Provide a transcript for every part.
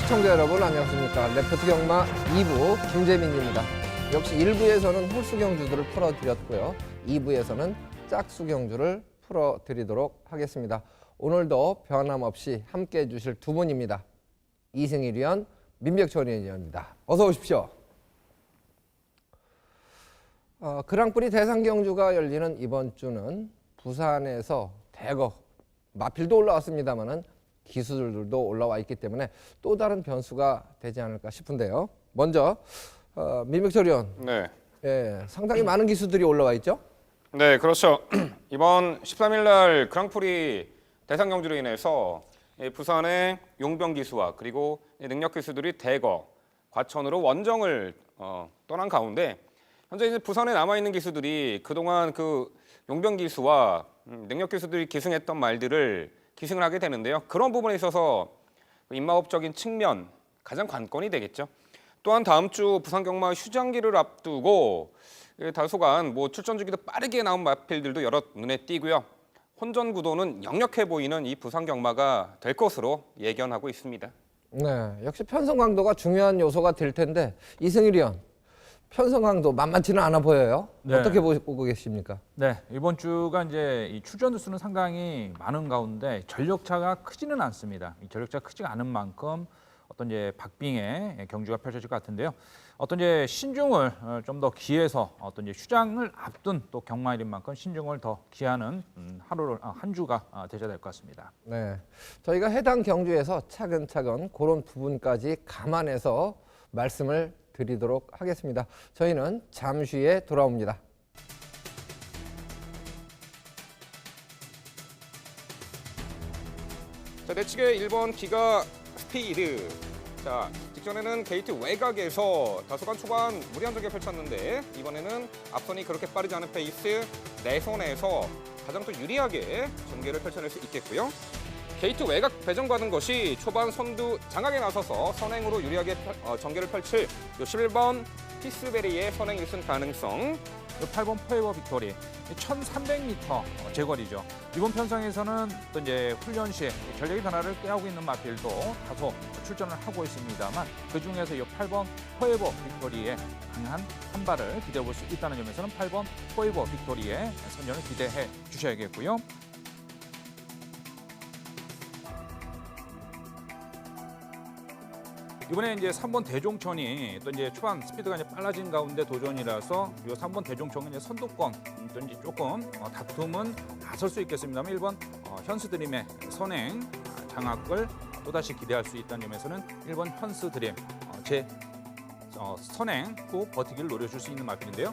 시청자 여러분 안녕하십니까. 레프트 경마 2부 김재민입니다. 역시 1부에서는 홀수 경주들을 풀어드렸고요. 2부에서는 짝수 경주를 풀어드리도록 하겠습니다. 오늘도 변함없이 함께해 주실 두 분입니다. 이승일 위원, 민백천 위원입니다. 어서 오십시오. 그랑프리 대상 경주가 열리는 이번 주는 부산에서 대거 마필도 올라왔습니다만은 기수들도 올라와 있기 때문에 또 다른 변수가 되지 않을까 싶은데요. 먼저 민백철 위원, 네. 상당히 많은 기수들이 올라와 있죠? 네, 그렇죠. 이번 13일 날 그랑프리 대상 경주로 인해서 부산의 용병 기수와 그리고 능력 기수들이 대거 과천으로 원정을 떠난 가운데 현재 이제 부산에 남아 있는 기수들이 그동안 그 용병 기수와 능력 기수들이 기승했던 말들을 기승을 하게 되는데요. 그런 부분에 있어서 입마법적인 측면 가장 관건이 되겠죠. 또한 다음 주 부산 경마 휴장기를 앞두고 다소간 출전 주기도 빠르게 나온 마필들도 여러 눈에 띄고요. 혼전 구도는 역력해 보이는 이 부산 경마가 될 것으로 예견하고 있습니다. 네, 역시 편성 강도가 중요한 요소가 될 텐데 이승일 위원, 편성 강도 만만치는 않아 보여요. 네. 어떻게 보고 계십니까? 네, 이번 주가 이제 이 출전 수는 상당히 많은 가운데 전력차가 크지는 않습니다. 이 전력차가 크지가 않은 만큼 어떤 이제 박빙의 경주가 펼쳐질 것 같은데요. 어떤 이제 신중을 좀 더 기해서 어떤 이제 휴장을 앞둔 또 경마일인 만큼 신중을 더 기하는 한 주가 되셔야 될 것 같습니다. 네, 저희가 해당 경주에서 차근차근 그런 부분까지 감안해서 말씀을 드리도록 하겠습니다. 저희는 잠시 후에 돌아옵니다. 자, 내측의 1번 기가 스피드. 자, 직전에는 게이트 외곽에서 다소간 초반 무리한 전개 펼쳤는데 이번에는 앞선이 그렇게 빠르지 않은 페이스 내선에서 가장 또 유리하게 전개를 펼쳐낼 수 있겠고요. 게이트 외곽 배정받은 것이 초반 선두 장악에 나서서 선행으로 유리하게 전개를 펼칠 11번 피스베리의 선행 1승 가능성. 8번 포에버 빅토리 1,300m 제거리죠. 이번 편성에서는 또 이제 훈련 시에 전력의 변화를 꾀하고 있는 마필도 다소 출전을 하고 있습니다만 그 중에서 이 8번 포에버 빅토리의 강한 한 발을 기대해 볼 수 있다는 점에서는 8번 포에버 빅토리의 선전을 기대해 주셔야겠고요. 이번에 이제 3번 대종천이 또 이제 초반 스피드가 이제 빨라진 가운데 도전이라서 이 3번 대종천은 이제 선두권 또 이제 조금 다툼은 나설 수 있겠습니다만 1번 현수드림의 선행 장악을 또다시 기대할 수 있다는 점에서는 1번 현수드림 선행 꼭 버티기를 노려줄 수 있는 마필인데요.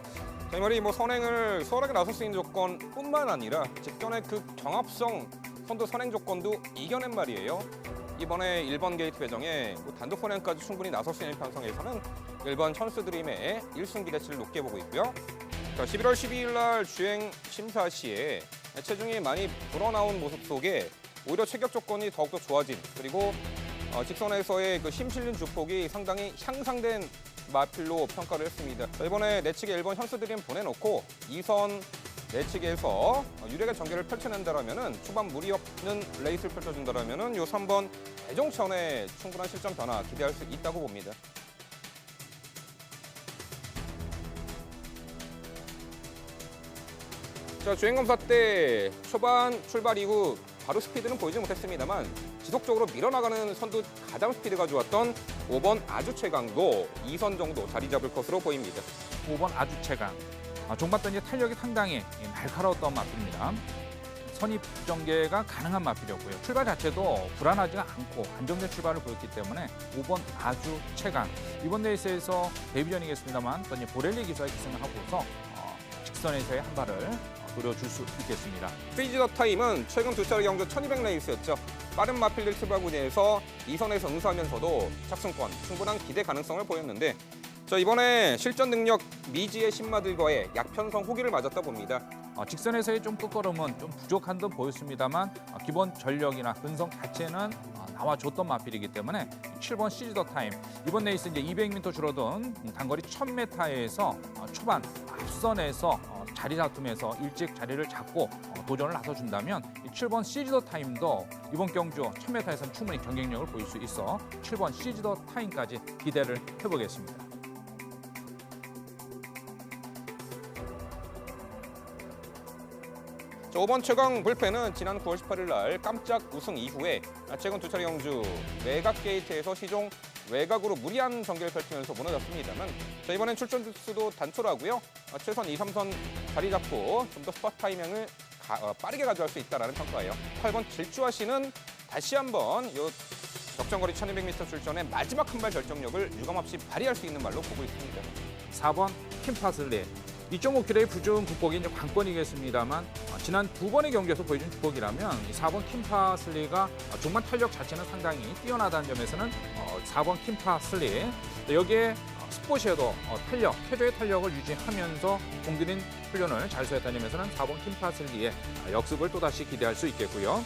자, 이 말이 선행을 수월하게 나설 수 있는 조건뿐만 아니라 직전의 그 경합성 선두 선행 조건도 이겨낸 말이에요. 이번에 1번 게이트 배정에 단독 선행까지 충분히 나설 수 있는 편성에서는 1번 현수드림의 1승 기대치를 높게 보고 있고요. 자, 11월 12일 날 주행 심사 시에 체중이 많이 불어나온 모습 속에 오히려 체격 조건이 더욱더 좋아진 그리고 직선에서의 그 힘 실린 주폭이 상당히 향상된 마필로 평가를 했습니다. 자, 이번에 내측에 1번 현수드림 보내놓고 2선 내측에서 유리하게 전개를 펼쳐낸다라면은 초반 무리 없는 레이스를 펼쳐준다라면은 요 3번 대종천의 충분한 실전 변화 기대할 수 있다고 봅니다. 자, 주행검사 때 초반 출발 이후 바로 스피드는 보이지 못했습니다만 지속적으로 밀어나가는 선두 가장 스피드가 좋았던 5번 아주 최강도 2선 정도 자리 잡을 것으로 보입니다. 5번 아주 최강. 종봤던 이제 탄력이 상당히 날카로웠던 마필입니다. 선입 전개가 가능한 마필이었고요. 출발 자체도 불안하지가 않고 안정된 출발을 보였기 때문에 5번 아주 최강. 이번 레이스에서 데뷔전이겠습니다만 또 이제 보렐리 기사의 기승을 하고서 직선에서의 한 발을 노려줄 수 있겠습니다. 페이지 더 타임은 최근 두 차례 경주 1200 레이스였죠. 빠른 마필들 출발 구제에서 2선에서 응수하면서도 착승권, 충분한 기대 가능성을 보였는데 이번에 실전 능력 미지의 신마들과의 약편성 후기를 맞았다 봅니다. 직선에서의 좀 끝걸음은 좀 부족한 듯 보였습니다만 기본 전력이나 근성 자체는 나와줬던 마필이기 때문에 7번 시즈 더 타임 이번 레이스 이제 200m 줄어든 단거리 1000m에서 초반 앞선에서 자리 다툼에서 일찍 자리를 잡고 도전을 나서준다면 이 7번 시즈더 타임도 이번 경주 1000m에서는 충분히 경쟁력을 보일 수 있어 7번 시즈더 타임까지 기대를 해보겠습니다. 자, 5번 최강 불펜은 지난 9월 18일 날 깜짝 우승 이후에 최근 두 차례 경주 외곽 게이트에서 시종 외곽으로 무리한 전개를 펼치면서 무너졌습니다만 자, 이번엔 출전 수도 단촐하고요. 최선 2, 3선 자리 잡고 좀 더 스팟 타이밍을 빠르게 가져갈 수 있다는 평가예요. 8번 질주아 씨는 다시 한번 요 적정거리 1200m 출전의 마지막 한 발 결정력을 유감없이 발휘할 수 있는 말로 보고 있습니다. 4번 킴파슬리 2.5km의 부중 극복이 이제 관건이겠습니다만 지난 두 번의 경기에서 보여준 극복이라면 4번 킴파슬리가 종반 탄력 자체는 상당히 뛰어나다는 점에서는 4번 킴파슬리 여기에 스포시에도 탄력, 태조의 탄력을 유지하면서 공들인 훈련을 잘 수행했다는 점에서는 4번 킴파슬리의 역습을 또다시 기대할 수 있겠고요.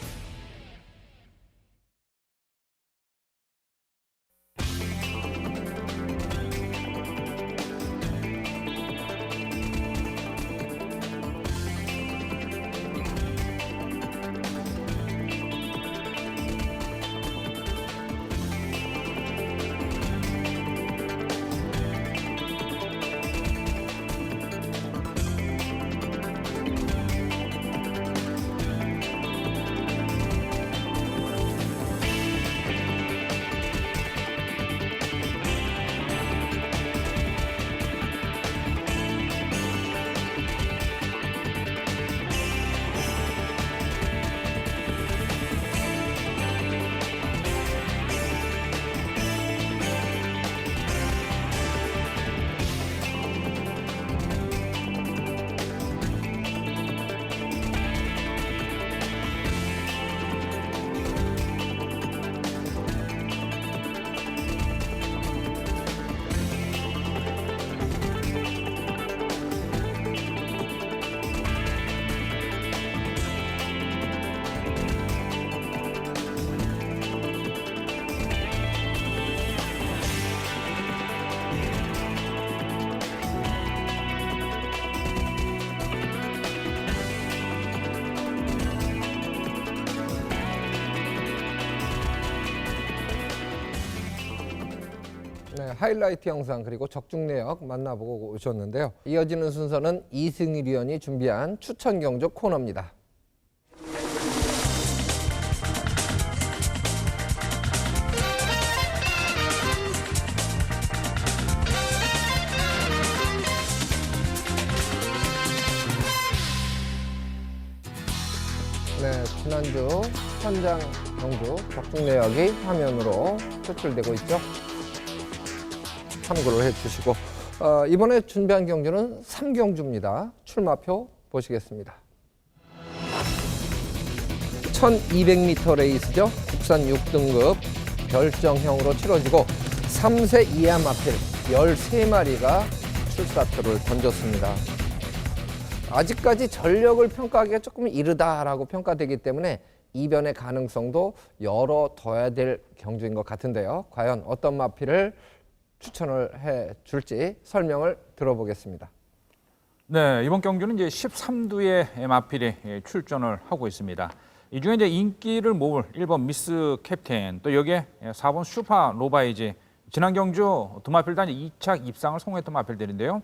네, 하이라이트 영상 그리고 적중 내역 만나보고 오셨는데요. 이어지는 순서는 이승일 위원이 준비한 추천 경주 코너입니다. 네, 지난주 현장 경주 적중 내역이 화면으로 표출되고 있죠. 참고를 해주시고 이번에 준비한 경주는 3경주입니다. 출마표 보시겠습니다. 1200m 레이스죠. 국산 6등급 결정형으로 치러지고 3세 이하 마필 13마리가 출사표를 던졌습니다. 아직까지 전력을 평가하기가 조금 이르다라고 평가되기 때문에 이변의 가능성도 열어둬야 될 경주인 것 같은데요. 과연 어떤 마필을 추천을 해 줄지 설명을 들어보겠습니다. 네, 이번 경주는 이제 13두의 마필이 출전을 하고 있습니다. 이 중에 이제 인기를 모을 1번 미스 캡틴, 또 여기에 4번 슈퍼 로바이지, 지난 경주 두 마필 단 2착 입상을 성공했던 마필들인데요.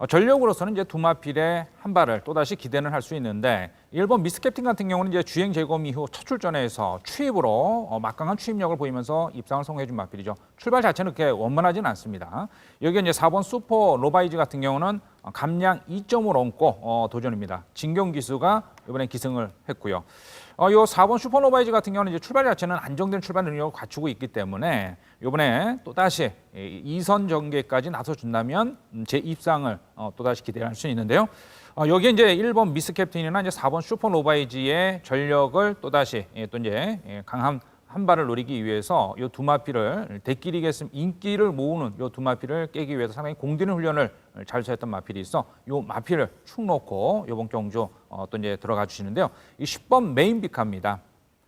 전력으로서는 이제 두 마필의 한 발을 또다시 기대는 할 수 있는데 1번 미스 캡틴 같은 경우는 이제 주행 재검 이후 첫 출전에서 추입으로 막강한 추입력을 보이면서 입상을 성공해준 마필이죠. 출발 자체는 그렇게 원만하지는 않습니다. 여기 이제 4번 슈퍼 로바이즈 같은 경우는 감량 2점을 얹고 도전입니다. 진경 기수가 이번에 기승을 했고요. 요 4번 슈퍼노바이즈 같은 경우는 이제 출발 자체는 안정된 출발 능력을 갖추고 있기 때문에 이번에 또 다시 2선 전개까지 나서준다면 제 입상을 또 다시 기대할 수 있는데요. 여기에 이제 1번 미스 캡틴이나 이제 4번 슈퍼노바이즈의 전력을 또 다시 또 이제 강한 한 발을 노리기 위해서 이 두 마필을 대끼리겠음 인기를 모으는 이 두 마필을 깨기 위해서 상당히 공들인 훈련을 잘 수했던 마필이 있어 이 마필을 축 놓고 이번 경주 또 이제 들어가 주시는데요. 이 10번 메인 비카입니다.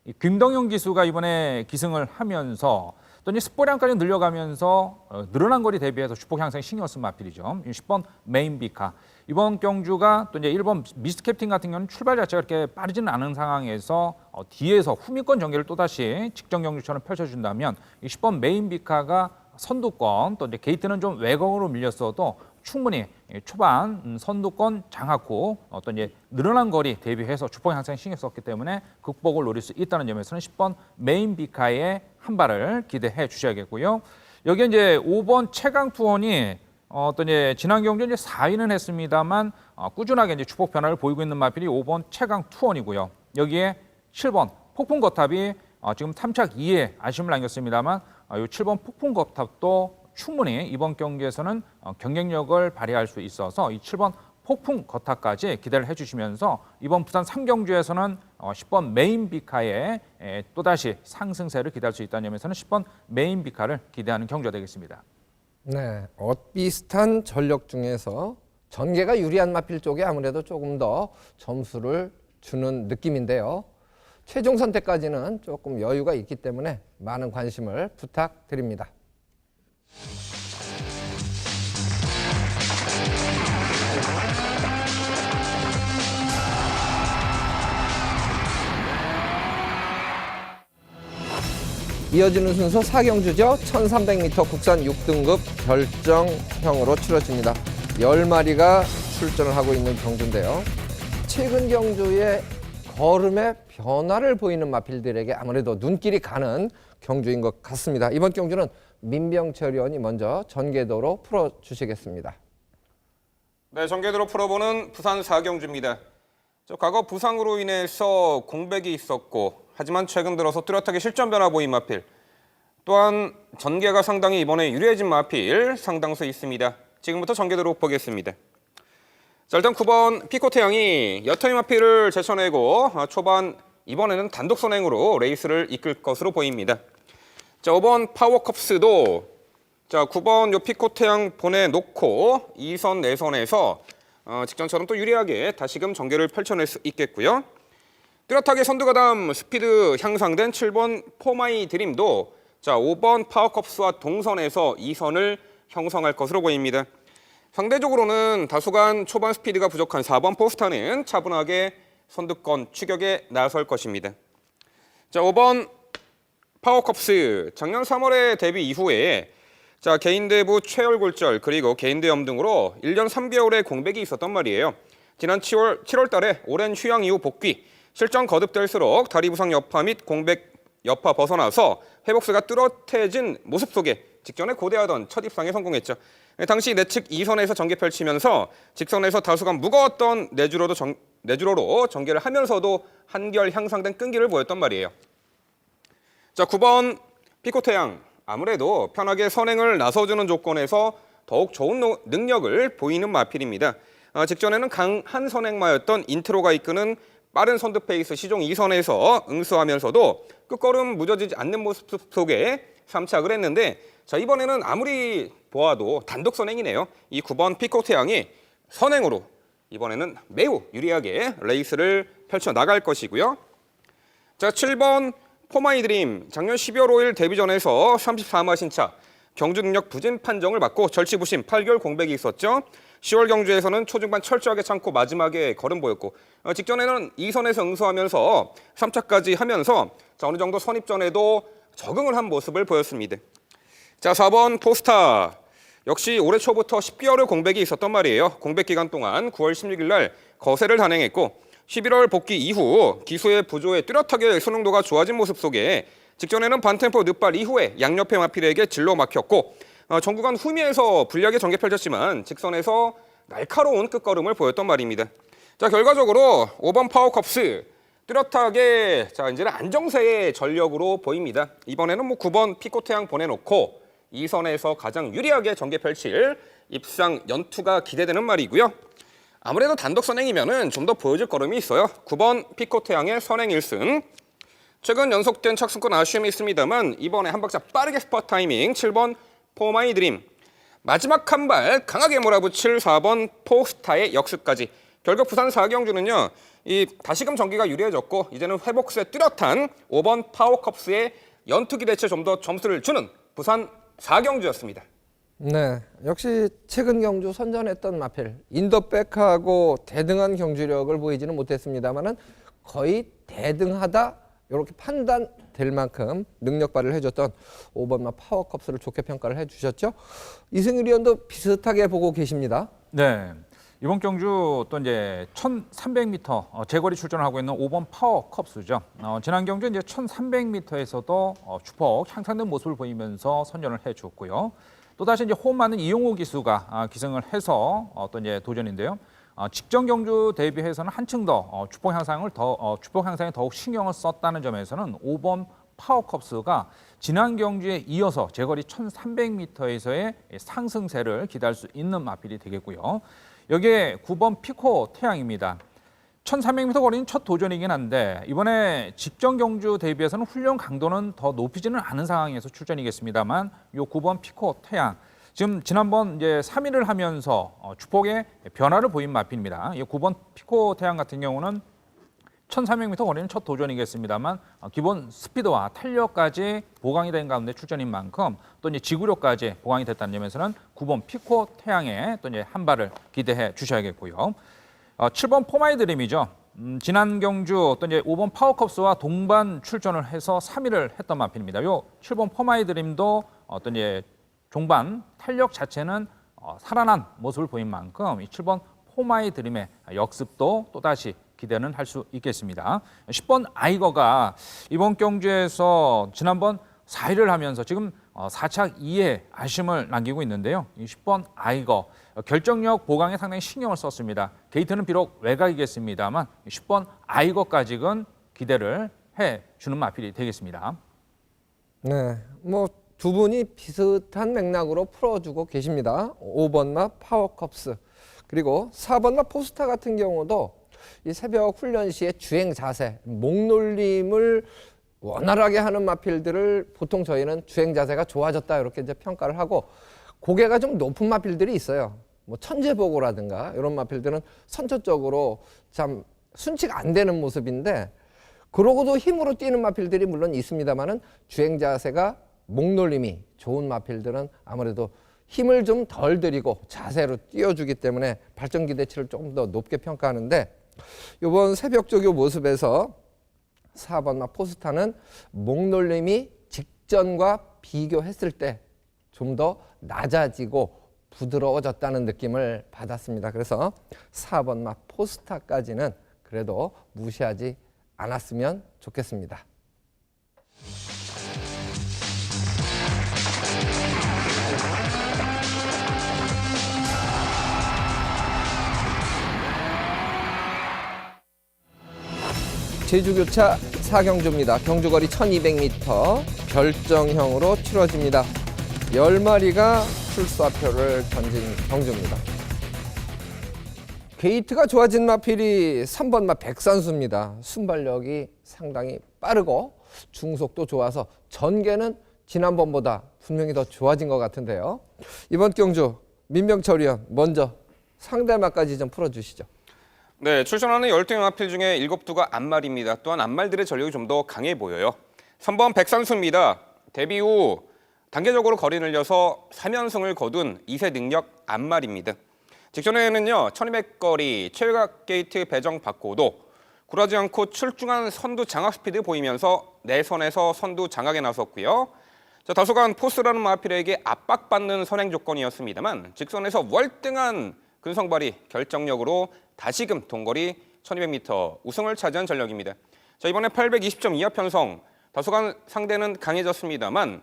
이 김동영 기수가 이번에 기승을 하면서 또 이제 스포량까지 늘려가면서 늘어난 거리 대비해서 주폭 향상에 신경 쓴 마필이죠. 10번 메인비카. 이번 경주가 또 이제 1번 미스트 캡틴 같은 경우는 출발 자체가 그렇게 빠르지는 않은 상황에서 뒤에서 후미권 전개를 또다시 직전 경주처럼 펼쳐준다면 이 10번 메인비카가 선두권 또 이제 게이트는 좀 외곽으로 밀렸어도 충분히 초반 선두권 장악 후 어떤 이제 늘어난 거리 대비해서 주폭 향상에 신경 썼기 때문에 극복을 노릴 수 있다는 점에서는 10번 메인비카의 한 발을 기대해 주셔야겠고요. 여기 이제 5번 최강 투혼이 어떤 이제 지난 경주 이제 4위는 했습니다만 꾸준하게 이제 주폭 변화를 보이고 있는 마필이 5번 최강 투혼이고요. 여기에 7번 폭풍 거탑이 지금 탐착 2에 아쉬움을 남겼습니다만 이 7번 폭풍 거탑도 충분히 이번 경기에서는 경쟁력을 발휘할 수 있어서 이 7번 폭풍 거탑까지 기대를 해주시면서 이번 부산 3경주에서는 10번 메인비카의 또다시 상승세를 기대할 수 있다는 점에서는 10번 메인비카를 기대하는 경주가 되겠습니다. 네, 비슷한 전력 중에서 전개가 유리한 마필 쪽에 아무래도 조금 더 점수를 주는 느낌인데요. 최종 선택까지는 조금 여유가 있기 때문에 많은 관심을 부탁드립니다. 이어지는 순서 4경주죠. 1300m 국산 6등급 결정형으로 치러집니다. 10마리가 출전을 하고 있는 경주인데요. 최근 경주에 걸음의 변화를 보이는 마필들에게 아무래도 눈길이 가는 경주인 것 같습니다. 이번 경주는 민병철 의원이 먼저 전개도로 풀어주시겠습니다. 네, 전개도로 풀어보는 부산 4경주입니다. 과거 부상으로 인해서 공백이 있었고 하지만 최근 들어서 뚜렷하게 실전 변화 보인 마필, 또한 전개가 상당히 이번에 유리해진 마필 상당수 있습니다. 지금부터 전개도로 보겠습니다. 자, 일단 9번 피코태양이 여터미 마필을 제쳐내고 초반 이번에는 단독 선행으로 레이스를 이끌 것으로 보입니다. 자, 5번 파워컵스도 9번 요 피코태양 보내놓고 2선 내선에서 직전처럼 또 유리하게 다시금 전개를 펼쳐낼 수 있겠고요. 뚜렷하게 선두가담 스피드 향상된 7번 포마이 드림도 5번 파워컵스와 동선에서 2선을 형성할 것으로 보입니다. 상대적으로는 다소간 초반 스피드가 부족한 4번 포스타는 차분하게 선두권 추격에 나설 것입니다. 자, 5번 파워컵스 작년 3월에 데뷔 이후에 개인대부 최혈골절 그리고 개인대염 등으로 1년 3개월의 공백이 있었단 말이에요. 지난 7월 달에 오랜 휴양 이후 복귀, 실전 거듭될수록 다리 부상 여파 및 공백 여파 벗어나서 회복세가 뚜렷해진 모습 속에 직전에 고대하던 첫 입상에 성공했죠. 당시 내측 2선에서 전개 펼치면서 직선에서 다소간 무거웠던 내주로로 전개를 하면서도 한결 향상된 끈기를 보였단 말이에요. 자, 9번 피코태양. 아무래도 편하게 선행을 나서주는 조건에서 더욱 좋은 능력을 보이는 마필입니다. 직전에는 강한 선행마였던 인트로가 이끄는 빠른 선두 페이스 시종 2선에서 응수하면서도 끝걸음 무뎌지지 않는 모습 속에 3착을 했는데 이번에는 아무리 보아도 단독 선행이네요. 이 9번 피코태양이 선행으로 이번에는 매우 유리하게 레이스를 펼쳐나갈 것이고요. 자, 7번 포마이 드림. 작년 12월 5일 데뷔전에서 34마 신차 경주 능력 부진 판정을 받고 절치부심 8개월 공백이 있었죠. 10월 경주에서는 초중반 철저하게 참고 마지막에 걸음 보였고 직전에는 2선에서 응수하면서 3차까지 하면서 어느 정도 선입전에도 적응을 한 모습을 보였습니다. 자, 4번 포스타. 역시 올해 초부터 10개월의 공백이 있었단 말이에요. 공백 기간 동안 9월 16일 날 거세를 단행했고 11월 복귀 이후 기수의 부조에 뚜렷하게 수능도가 좋아진 모습 속에 직전에는 반템포 늦발 이후에 양옆의 마필에게 질러 막혔고 전구간 후미에서 불리하게 전개 펼쳤지만 직선에서 날카로운 끝걸음을 보였단 말입니다. 자, 결과적으로 5번 파워컵스 뚜렷하게 이제는 안정세의 전력으로 보입니다. 이번에는 9번 피코태양 보내놓고 2선에서 가장 유리하게 전개 펼칠 입상 연투가 기대되는 말이고요. 아무래도 단독 선행이면은 좀 더 보여줄 걸음이 있어요. 9번 피코태양의 선행 1승. 최근 연속된 착승권 아쉬움이 있습니다만 이번에 한 박자 빠르게 스팟 타이밍 7번 포마이 드림. 마지막 한 발 강하게 몰아붙일 4번 포스타의 역습까지. 결국 부산 4경주는요. 다시금 전기가 유리해졌고 이제는 회복세 뚜렷한 5번 파워컵스의 연투기 대체 좀 더 점수를 주는 부산 4경주였습니다. 네, 역시 최근 경주 선전했던 마필 인더백하고 대등한 경주력을 보이지는 못했습니다만은 거의 대등하다 이렇게 판단될 만큼 능력 발휘를 해줬던 5번마 파워컵스를 좋게 평가를 해주셨죠. 이승일 위원도 비슷하게 보고 계십니다. 네. 이번 경주 또 이제 1,300m 제거리 출전을 하고 있는 5번 파워컵스죠. 지난 경주 이제 1,300m에서도 주폭 향상된 모습을 보이면서 선전을 해줬고요. 또 다시 이제 호흡 맞는 이용호 기수가 기승을 해서 또 이제 도전인데요. 직전 경주 대비해서는 한층 더 주폭 향상에 더욱 신경을 썼다는 점에서는 5번 파워컵스가 지난 경주에 이어서 제거리 1,300m에서의 상승세를 기대할 수 있는 마필이 되겠고요. 여기에 9번 피코 태양입니다. 1,300m 거리는 첫 도전이긴 한데 이번에 직전 경주 대비해서는 훈련 강도는 더 높이지는 않은 상황에서 출전이겠습니다만 이 9번 피코 태양 지금 지난번 이제 3위를 하면서 주폭의 변화를 보인 마필입니다. 이 9번 피코 태양 같은 경우는 1,300m 거리는 첫 도전이겠습니다만 기본 스피드와 탄력까지 보강이 된 가운데 출전인 만큼 또 이제 지구력까지 보강이 됐다는 점에서는 9번 피코 태양에 또 이제 한 발을 기대해 주셔야겠고요. 7번 포마이 드림이죠. 지난 경주 또 이제 5번 파워컵스와 동반 출전을 해서 3위를 했던 마필입니다. 요 7번 포마이 드림도 어떤 이제 종반 탄력 자체는 살아난 모습을 보인 만큼 이 7번 포마이 드림의 역습도 또다시 기대는 할 수 있겠습니다. 10번 아이거가 이번 경주에서 지난번 4위를 하면서 지금 4착 2의 아쉬움을 남기고 있는데요. 이 10번 아이거 결정력 보강에 상당히 신경을 썼습니다. 게이트는 비록 외곽이겠습니다만 10번 아이거까지는 기대를 해주는 마필이 되겠습니다. 네, 뭐 두 분이 비슷한 맥락으로 풀어주고 계십니다. 5번마 파워컵스 그리고 4번마 포스타 같은 경우도 이 새벽 훈련 시에 주행 자세, 목놀림을 원활하게 하는 마필들을 보통 저희는 주행 자세가 좋아졌다 이렇게 이제 평가를 하고 고개가 좀 높은 마필들이 있어요. 뭐 천재보고라든가 이런 마필들은 선천적으로 참 순치가 안 되는 모습인데 그러고도 힘으로 뛰는 마필들이 물론 있습니다만은 주행 자세가 목놀림이 좋은 마필들은 아무래도 힘을 좀 덜 들이고 자세로 띄워주기 때문에 발전 기대치를 조금 더 높게 평가하는데 이번 새벽 조교 모습에서 4번마 포스타는 목놀림이 직전과 비교했을 때 좀 더 낮아지고 부드러워졌다는 느낌을 받았습니다. 그래서 4번마 포스타까지는 그래도 무시하지 않았으면 좋겠습니다. 제주교차 4경주입니다. 경주거리 1200m 결정형으로 치러집니다. 10마리가 출사표를 던진 경주입니다. 게이트가 좋아진 마필이 3번마 백산수입니다. 순발력이 상당히 빠르고 중속도 좋아서 전개는 지난번보다 분명히 더 좋아진 것 같은데요. 이번 경주 민병철 위원 먼저 상대마까지 좀 풀어주시죠. 네, 출전하는 12명 마필 중에 7두가 암말입니다. 또한 암말들의 전력이 좀 더 강해 보여요. 3번 백산수입니다. 데뷔 후 단계적으로 거리 늘려서 3연승을 거둔 2세 능력 암말입니다. 직전에는요 1200거리 최외곽 게이트 배정 받고도 굴하지 않고 출중한 선두 장악 스피드 보이면서 내선에서 선두 장악에 나섰고요. 다소간 포스라는 마필에게 압박받는 선행 조건이었습니다만 직선에서 월등한 근성발휘 결정력으로 다시금 동거리 1200m 우승을 차지한 전력입니다. 이번에 820.2합 편성 다소간 상대는 강해졌습니다만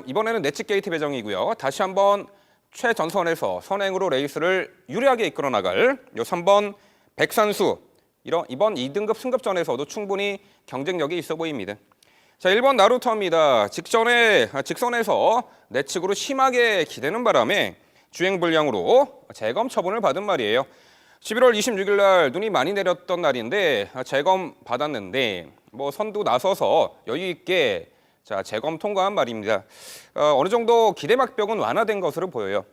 이번에는 내치 게이트 배정이고요. 다시 한번 최전선에서 선행으로 레이스를 유리하게 이끌어 나갈 요 3번 백산수 이번 2등급 승급전에서도 충분히 경쟁력이 있어 보입니다. 1번 나루터입니다. 직선에서 내측으로 심하게 기대는 바람에 주행 불량으로 재검 처분을 받은 말이에요. 11월 26일 날 눈이 많이 내렸던 날인데 재검 받았는데 선두 나서서 여유 있게 재검 통과한 말입니다. 어느 정도 기대막벽은 완화된 것으로 보여요.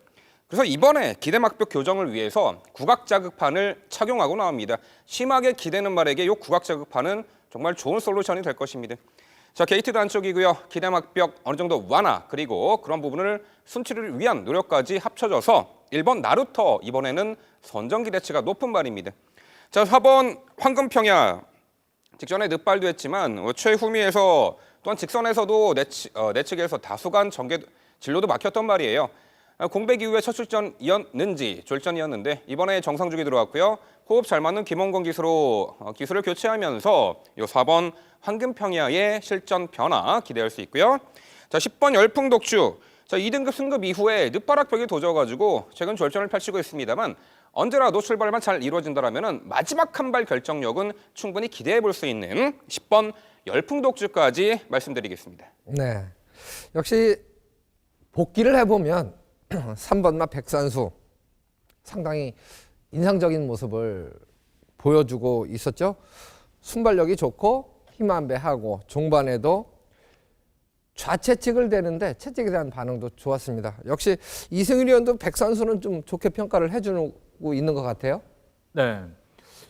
그래서 이번에 기대막벽 교정을 위해서 구각자극판을 착용하고 나옵니다. 심하게 기대는 말에게 이 구각자극판은 정말 좋은 솔루션이 될 것입니다. 자, 게이트도 안쪽이고요. 기대막벽 어느 정도 완화, 그리고 그런 부분을 순치를 위한 노력까지 합쳐져서 1번 나루터, 이번에는 선정 기대치가 높은 발입니다. 자, 4번 황금평야. 직전에 늦발도 했지만 최후미에서 또한 직선에서도 내측에서 다수간 전개 진로도 막혔던 말이에요. 공백 이후에 첫 출전이었는지 졸전이었는데 이번에 정상주기 들어왔고요. 호흡 잘 맞는 김원건 기수로 기수를 교체하면서 이 4번 황금평야의 실전 변화 기대할 수 있고요. 자, 10번 열풍독주. 자, 2등급 승급 이후에 늦바락벽이 도져가지고 최근 졸전을 펼치고 있습니다만 언제라도 출발만 잘 이루어진다면 마지막 한 발 결정력은 충분히 기대해 볼 수 있는 10번 열풍독주까지 말씀드리겠습니다. 네, 역시 복귀를 해보면 3번마 백산수 상당히 인상적인 모습을 보여주고 있었죠. 순발력이 좋고 힘안배하고 종반에도 좌채찍을 대는데 채찍에 대한 반응도 좋았습니다. 역시 이승일 위원도 백산수는 좀 좋게 평가를 해주고 있는 것 같아요. 네.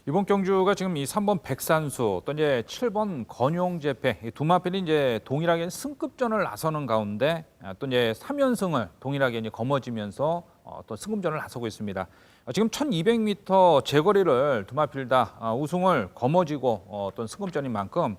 이번 경주가 지금 이 3번 백산수 또 이제 7번 건용재패 이 두 마필이 이제 동일하게 승급전을 나서는 가운데 또 이제 3연승을 동일하게 이제 거머쥐면서 또 승급전을 나서고 있습니다. 지금 1200m 제거리를 두 마필 다 우승을 거머쥐고 어떤 승급전인 만큼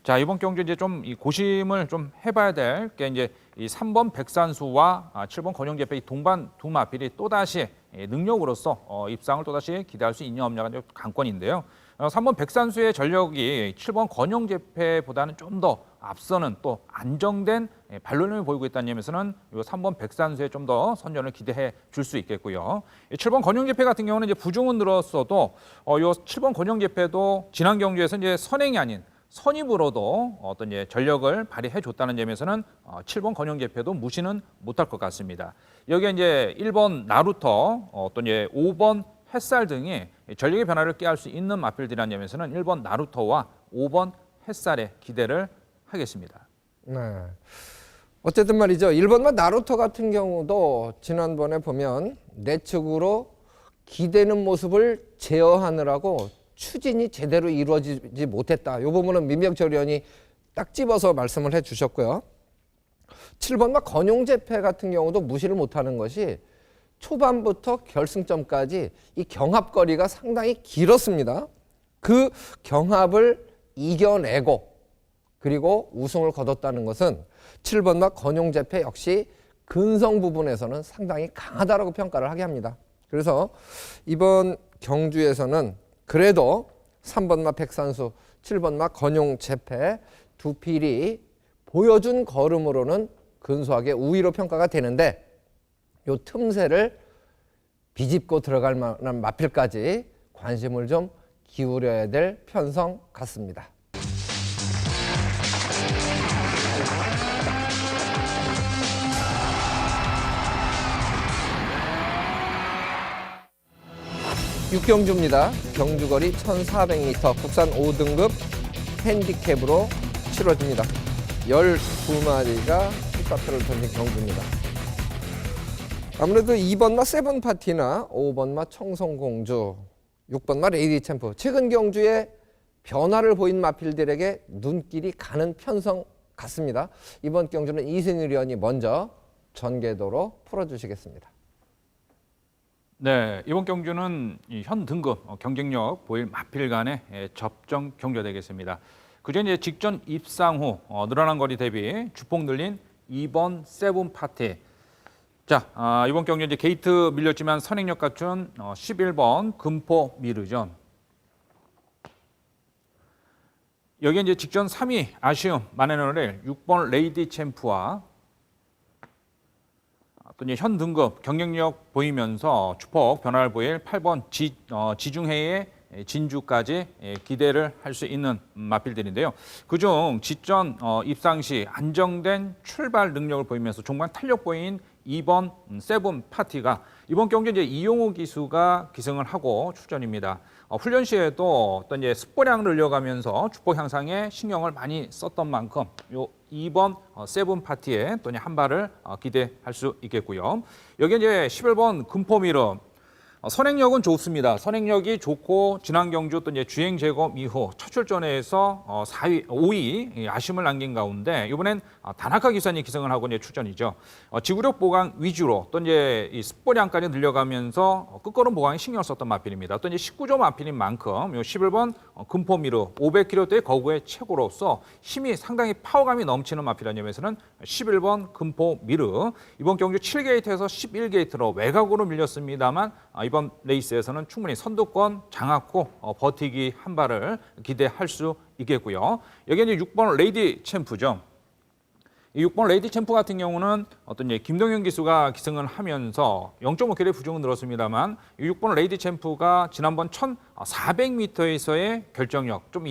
자, 이번 경주 이제 좀 이 고심을 좀 해봐야 될 게 이제 이 3번 백산수와 7번 건용재패 이 동반 두 마필이 또다시 능력으로서 입상을 또다시 기대할 수 있냐 없냐가 이제 관건인데요. 3번 백산수의 전력이 7번 건용재패보다는 좀 더 앞서는 또 안정된 발로림을 보이고 있다는 점에서는 이 3번 백산수에 좀 더 선전을 기대해 줄 수 있겠고요. 7번 건용재패 같은 경우는 이제 부중은 늘었어도 이 7번 건용재패도 지난 경주에서 이제 선행이 아닌 선입으로도 어떤 이제 전력을 발휘해 줬다는 점에서는 7번 건용재패도 무시는 못할 것 같습니다. 여기에 이제 1번 나루터, 또 이제 5번 햇살 등이 전력의 변화를 꾀할 수 있는 마필들이라는 점에서는 1번 나루터와 5번 햇살에 기대를 하겠습니다. 네. 어쨌든 말이죠. 1번마 나루터 같은 경우도 지난번에 보면 내측으로 기대는 모습을 제어하느라고 추진이 제대로 이루어지지 못했다. 이 부분은 민병철 의원이 딱 집어서 말씀을 해주셨고요. 7번마 건용재패 같은 경우도 무시를 못하는 것이 초반부터 결승점까지 이 경합거리가 상당히 길었습니다. 그 경합을 이겨내고 그리고 우승을 거뒀다는 것은 7번마 건용재패 역시 근성 부분에서는 상당히 강하다라고 평가를 하게 합니다. 그래서 이번 경주에서는 그래도 3번마 백산수, 7번마 건용재패 두 필이 보여준 걸음으로는 근소하게 우위로 평가가 되는데 요 틈새를 비집고 들어갈 만한 마필까지 관심을 좀 기울여야 될 편성 같습니다. 육경주입니다. 경주거리 1400m 국산 5등급 핸디캡으로 치러집니다. 12마리가 스타트를 던진 경주입니다. 아무래도 2번마 세븐파티나 5번마 청송공주, 6번마 레이디 챔프 최근 경주에 변화를 보인 마필들에게 눈길이 가는 편성 같습니다. 이번 경주는 이승일 의원이 먼저 전개도로 풀어주시겠습니다. 네, 이번 경주는 현 등급 경쟁력 보일 마필 간의 접전 경주가 되겠습니다. 그중 이제 직전 입상 후 늘어난 거리 대비 주폭 늘린 2번 세븐파티. 자, 이번 경주 이제 게이트 밀렸지만 선행력 갖춘 11번 금포 미르전. 여기 이제 직전 3위 아쉬움 만회노래 6번 레이디 챔프와 또 이제 현 등급 경쟁력 보이면서 주폭 변화를 보일 8번 지중해의 진주까지 기대를 할 수 있는 마필들인데요. 그중 직전 입상 시 안정된 출발 능력을 보이면서 종반 탄력 보인 2번 세븐 파티가 이번 경기 이제 이용호 기수가 기승을 하고 출전입니다. 훈련 시에도 어떤 이제 습보량을 늘려가면서 주폭 향상에 신경을 많이 썼던 만큼 요 2번 세븐 파티에 또 한 발을 기대할 수 있겠고요. 여기 이제 11번 금포미르 선행력은 좋습니다. 선행력이 좋고 지난 경주 또 이제 주행 재검 이후 첫 출전에서 4위, 5위 아쉬움을 남긴 가운데 이번엔 다나카 기사님 기승을 하고 이제 출전이죠. 지구력 보강 위주로 또 이제 이 습보량까지 늘려가면서 끝걸음 보강에 신경을 썼던 마필입니다. 또 이제 19조 마필인 만큼 요 11번 금포미르 500km대 거구의 최고로서 힘이 상당히 파워감이 넘치는 마필이라는 점에서는 11번 금포미르 이번 경주 7게이트에서 11게이트로 외곽으로 밀렸습니다만 이번 레이스에서는 충분히 선두권 장악 후 버티기 한 발을 기대할 수 있겠고요. 여기 이제 6번 레이디 챔프죠. 이 6번 레이디 챔프 같은 경우는 어떤 이제 김동현 기수가 기승을 하면서 0.5kg 부족은 늘었습니다만 이 6번 레이디 챔프가 지난번 1,400m에서의 결정력 좀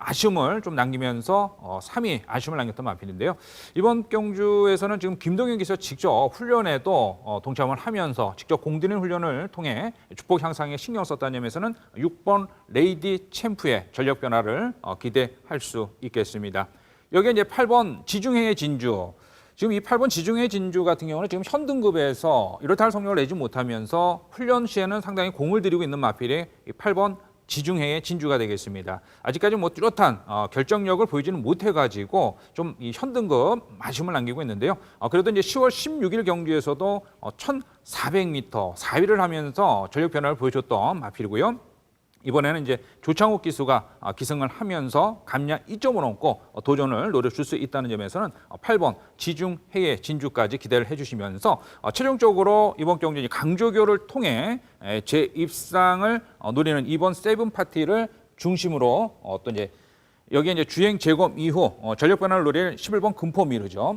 아쉬움을 좀 남기면서 3위 아쉬움을 남겼던 마필인데요. 이번 경주에서는 지금 김동현 기수가 직접 훈련에도 동참을 하면서 직접 공들인 훈련을 통해 주폭 향상에 신경 썼다는 점에서는 6번 레이디 챔프의 전력 변화를 기대할 수 있겠습니다. 여기에 이제 8번 지중해의 진주. 지금 이 8번 지중해의 진주 같은 경우는 지금 현 등급에서 이렇다 할 성적을 내지 못하면서 훈련 시에는 상당히 공을 들이고 있는 마필이 이 8번 지중해의 진주가 되겠습니다. 아직까지 뭐 뚜렷한 결정력을 보이지는 못해가지고 좀 이 현등급 아쉬움을 남기고 있는데요. 그래도 이제 10월 16일 경기에서도 1,400m 4위를 하면서 전력 변화를 보여줬던 마필이고요. 이번에는 이제 조창욱 기수가 기승을 하면서 감량 2점을 넘고 도전을 노려줄 수 있다는 점에서는 8번 지중해의 진주까지 기대를 해주시면서 최종적으로 이번 경기 강조교를 통해 재입상을 노리는 이번 세븐 파티를 중심으로 어떤 이제 여기에 이제 주행 재검 이후 전력 변화를 노릴 11번 금포미르죠.